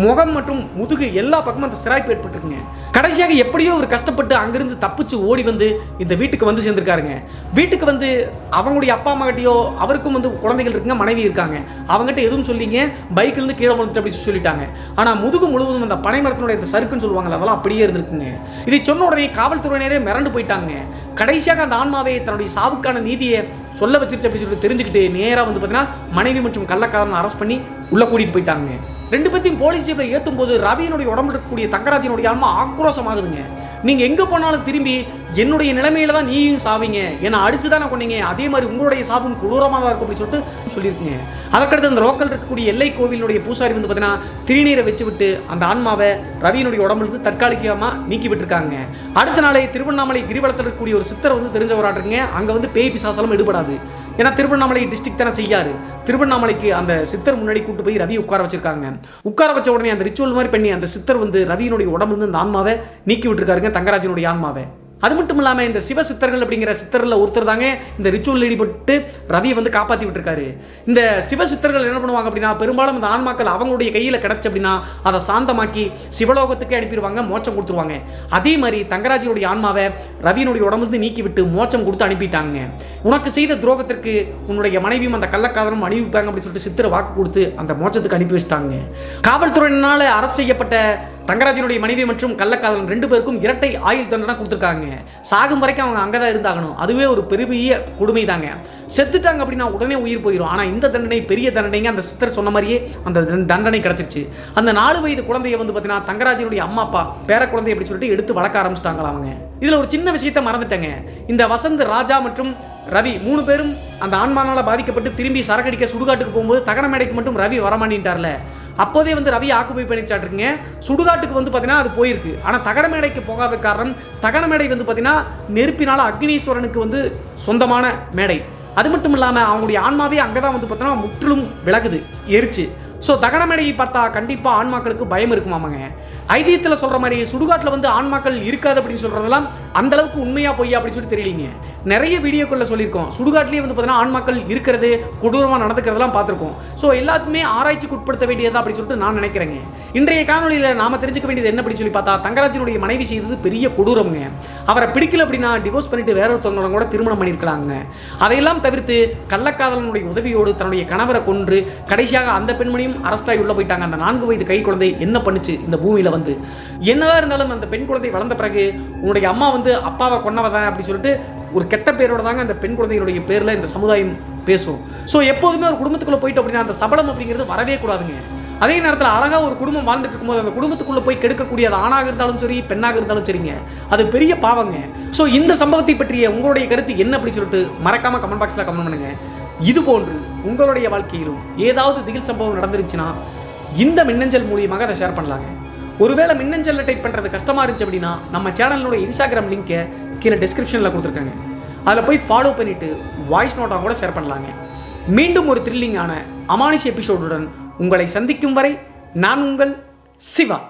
முகம் மற்றும் முதுகு எல்லா பக்கமும் அந்த சிராய்ப்பு ஏற்பட்டுருக்குங்க. கடைசியாக எப்படியோ ஒரு கஷ்டப்பட்டு அங்கிருந்து தப்பிச்சு ஓடி வந்து இந்த வீட்டுக்கு வந்து சேர்ந்துருக்காருங்க. வீட்டுக்கு வந்து அவங்களுடைய அப்பா அம்மா கிட்டையோ அவருக்கும் வந்து குழந்தைகள் இருக்குங்க, மனைவி இருக்காங்க, அவங்ககிட்ட எதுவும் சொல்லிங்க பைக்கிலேருந்து கீழே வந்துட்டு அப்படி சொல்லிட்டாங்க. ஆனால் முதுகு முழுவதும் அந்த பனை மரத்தினுடைய இந்த சறுக்குன்னு சொல்லுவாங்க அதெல்லாம் அப்படியே இருந்திருக்குங்க. இதை சொன்ன உடனே காவல்துறையினரே மிரண்டு போயிட்டாங்க. கடைசியாக அந்த ஆன்மாவை தன்னுடைய சாவுக்கான நீதியை சொல்ல வச்சிருச்சு அப்படின்னு சொல்லிட்டு தெரிஞ்சுக்கிட்டு நேராக வந்து பார்த்தீங்கன்னா மனைவி மற்றும் கள்ளக்காரனை அரெஸ்ட் பண்ணி உள்ளே கூட்டிகிட்டு போயிட்டாங்க. 2 பேர்த்தையும் போலீஸ் ஜீப்பில் ஏற்றும் போது ரவியினுடைய உடம்புல இருக்கக்கூடிய தங்கராஜனுடைய ஆன்மா ஆக்ரோஷமாகுதுங்க. நீங்கள் எங்கே போனாலும் திரும்பி என்னுடைய நிலைமையில தான் நீயும் சாவீங்க, என்னை அடிச்சு தானே கொண்டீங்க, அதே மாதிரி உங்களுடைய சாவும் கொடூரமாக தான் இருக்கும் அப்படின்னு சொல்லிட்டு சொல்லியிருக்குங்க. அதற்கடுத்து அந்த லோக்கல் இருக்கக்கூடிய எல்லை கோவிலுடைய பூசாரி வந்து பார்த்தீங்கன்னா திருநீரை வச்சு விட்டு அந்த ஆன்மாவை ரவியினுடைய உடம்புலேருந்து தற்காலிகமாக நீக்கி விட்டுருக்காங்க. அடுத்த நாளை திருவண்ணாமலை கிரிவலத்தில் இருக்கக்கூடிய ஒரு சித்தரை வந்து தெரிஞ்சவராட்டுங்க. அங்கே வந்து பேய் பிசாசாலும் எடுபடாது. ஏன்னா திருவண்ணாமலை டிஸ்ட்ரிக்ட் தானே செய்யாரு. திருவண்ணாமலைக்கு அந்த சித்தர் முன்னாடி கூட்டு போய் ரவி உட்கார வச்சிருக்காங்க. உட்கார வச்ச உடனே அந்த ரிச்சுவல் மாதிரி பண்ணி அந்த சித்தர் வந்து ரவியினுடைய உடம்புலேருந்து அந்த ஆன்மாவை நீக்கி விட்டுருக்காருங்க, தங்கராஜனுடைய ஆன்மாவை. அது மட்டும் இல்லாமல் இந்த சிவ சித்தர்கள் அப்படிங்கிற சித்தரில் ஒருத்தர் தாங்க இந்த ரிச்சுவல் ஈடுபட்டு ரவியை வந்து காப்பாற்றி விட்டுருக்காரு. இந்த சிவ சித்தர்கள் என்ன பண்ணுவாங்க அப்படின்னா பெரும்பாலும் இந்த ஆன்மாக்கள் அவங்களுடைய கையில் கிடச்சி அப்படின்னா அதை சாந்தமாக்கி சிவலோகத்துக்கே அனுப்பிடுவாங்க, மோட்சம் கொடுத்துருவாங்க. அதே மாதிரி தங்கராஜனுடைய ஆன்மாவை ரவியினுடைய உடம்புலேருந்து நீக்கி விட்டு மோட்சம் கொடுத்து அனுப்பிட்டாங்க. உனக்கு செய்த துரோகத்திற்கு உன்னுடைய மனைவியும் அந்த கள்ளக்காதலும் அனுப்பிப்பாங்க அப்படின்னு சொல்லிட்டு சித்தரை வாக்கு கொடுத்து அந்த மோட்சத்துக்கு அனுப்பி வச்சிட்டாங்க. காவல்துறையினால் அரசு செய்யப்பட்ட தங்கராஜனுடைய மனைவி மற்றும் கள்ளக்காதலன் 2 பேருக்கும் இரட்டை ஆயுள் தண்டனை கொடுத்துருக்காங்க. சாகும் வரைக்கும் அவங்க அங்கே தான் இருந்தாகணும். அதுவே ஒரு பெரிய கொடுமை தாங்க. செத்துட்டாங்க அப்படின்னா உடனே உயிர் போயிடும். ஆனால் இந்த தண்டனை பெரிய தண்டனைங்க. அந்த சித்தர் சொன்ன மாதிரியே அந்த தண்டனை கிடச்சிருச்சு. அந்த 4 வயது குழந்தைய வந்து பார்த்தீங்கன்னா தங்கராஜனுடைய அம்மா அப்பா பேர குழந்தை அப்படி சொல்லிட்டு எடுத்து வளர்க்க ஆரம்பிச்சிட்டாங்களா அவங்க. இதில் ஒரு சின்ன விஷயத்தை மறந்துட்டேங்க. இந்த வசந்த், ராஜா மற்றும் ரவி 3 பேரும் அந்த ஆன்மானால் பாதிக்கப்பட்டு திரும்பி சரக்கடிக்க சுடுகாட்டுக்கு போகும்போது தகன மேடைக்கு மட்டும் ரவி வரமாட்டின்ட்டார்ல. அப்போதே வந்து ரவி ஆக்குபை பண்ணிச்சாட்டுருங்க. சுடுகாட்டுக்கு வந்து பார்த்தீங்கன்னா அது போயிருக்கு. ஆனால் தகன மேடைக்கு போகாத காரணம் தகன மேடை வந்து பார்த்தீங்கன்னா நெருப்பினால் அக்னீஸ்வரனுக்கு வந்து சொந்தமான மேடை. அது மட்டும் இல்லாமல் அவங்களுடைய ஆன்மாவே அங்கே தான் வந்து பார்த்தீங்கன்னா முற்றிலும் விலகுது, எரிச்சு. ஸோ தகனமேடையை பார்த்தா கண்டிப்பாக ஆன்மாக்களுக்கு பயம் இருக்குமாமாங்க. ஐதியத்தில் சொல்கிற மாதிரி சுடுகாட்டில் வந்து ஆன்மாக்கள் இருக்காது அப்படின்னு சொல்கிறதெல்லாம் அந்தளவுக்கு உண்மையாக பொய்யா அப்படின்னு சொல்லி தெரியலீங்க. நிறைய வீடியோக்களில் சொல்லியிருக்கோம், சுடுகாட்டிலேயே வந்து பார்த்தீங்கன்னா ஆன்மாக்கள் இருக்கிறது, கொடூரமாக நடந்துக்கிறதெல்லாம் பார்த்துருக்கோம். ஸோ எல்லாத்துமே ஆராய்ச்சிக்கு உட்படுத்த வேண்டியதா அப்படின்னு சொல்லிட்டு நான் நினைக்கிறேங்க. இன்றைய காணொலியில் நாம் தெரிஞ்சுக்க வேண்டியது என்ன அப்படின்னு சொல்லி பார்த்தா, தங்கராஜனுடைய மனைவி செய்தது பெரிய கொடூரம்ங்க. அவரை பிடிக்கல அப்படின்னா டிவோர்ஸ் பண்ணிட்டு வேற ஒருத்தவங்களோட கூட திருமணம் பண்ணியிருக்கலாங்க. அதையெல்லாம் தவிர்த்து கள்ளக்காதலனுடைய உதவியோடு தன்னுடைய கணவரை கொன்று கடைசியாக அந்த பெண்மணியும் அரஸ்டாகி உள்ள போயிட்டாங்க. அந்த 4 வயது கை குழந்தை என்ன பண்ணுச்சு இந்த பூமியில் வந்து? என்னதான் இருந்தாலும் அந்த பெண் குழந்தை வளர்ந்த பிறகு உன்னுடைய அம்மா வந்து அப்பாவை கொன்னவதானே அப்படின்னு சொல்லிட்டு ஒரு கெட்ட பேரோட தாங்க அந்த பெண் குழந்தைகளுடைய பேரில் இந்த சமுதாயம் பேசும். ஸோ எப்போதுமே ஒரு குடும்பத்துக்குள்ளே போயிட்டு அப்படின்னா அந்த சபலம் அப்படிங்கிறது வரவே கூடாதுங்க. அதே நேரத்தில் அழகாக ஒரு குடும்பம் வாழ்ந்துட்டு இருக்கும்போது அந்த குடும்பத்துக்குள்ளே போய் கெடுக்கக்கூடிய அது ஆணாக இருந்தாலும் சரி பெண்ணாக இருந்தாலும் சரிங்க, அது பெரிய பாவங்க. ஸோ இந்த சம்பவத்தை பற்றிய உங்களுடைய கருத்து என்ன அப்படின்னு சொல்லிட்டு மறக்காமல் கமெண்ட் பாக்ஸில் கமெண்ட் பண்ணுங்கள். இது போன்று உங்களுடைய வாழ்க்கையிலும் ஏதாவது திகில் சம்பவம் நடந்துருச்சுன்னா இந்த மின்னஞ்சல் மூலியமாக அதை ஷேர் பண்ணலாங்க. ஒருவேளை மின்னஞ்சலில் டைப் பண்ணுறது கஷ்டமாக இருந்துச்சு அப்படின்னா நம்ம சேனலோட இன்ஸ்டாகிராம் லிங்கை கீழே டிஸ்கிரிப்ஷனில் கொடுத்துருக்காங்க, அதில் போய் ஃபாலோ பண்ணிவிட்டு வாய்ஸ் நோட்டாக கூட ஷேர் பண்ணலாங்க. மீண்டும் ஒரு த்ரில்லிங்கான அமானுஷ எபிசோடுடன் உங்களை சந்திக்கும் வரை நான் உங்கள் சிவா.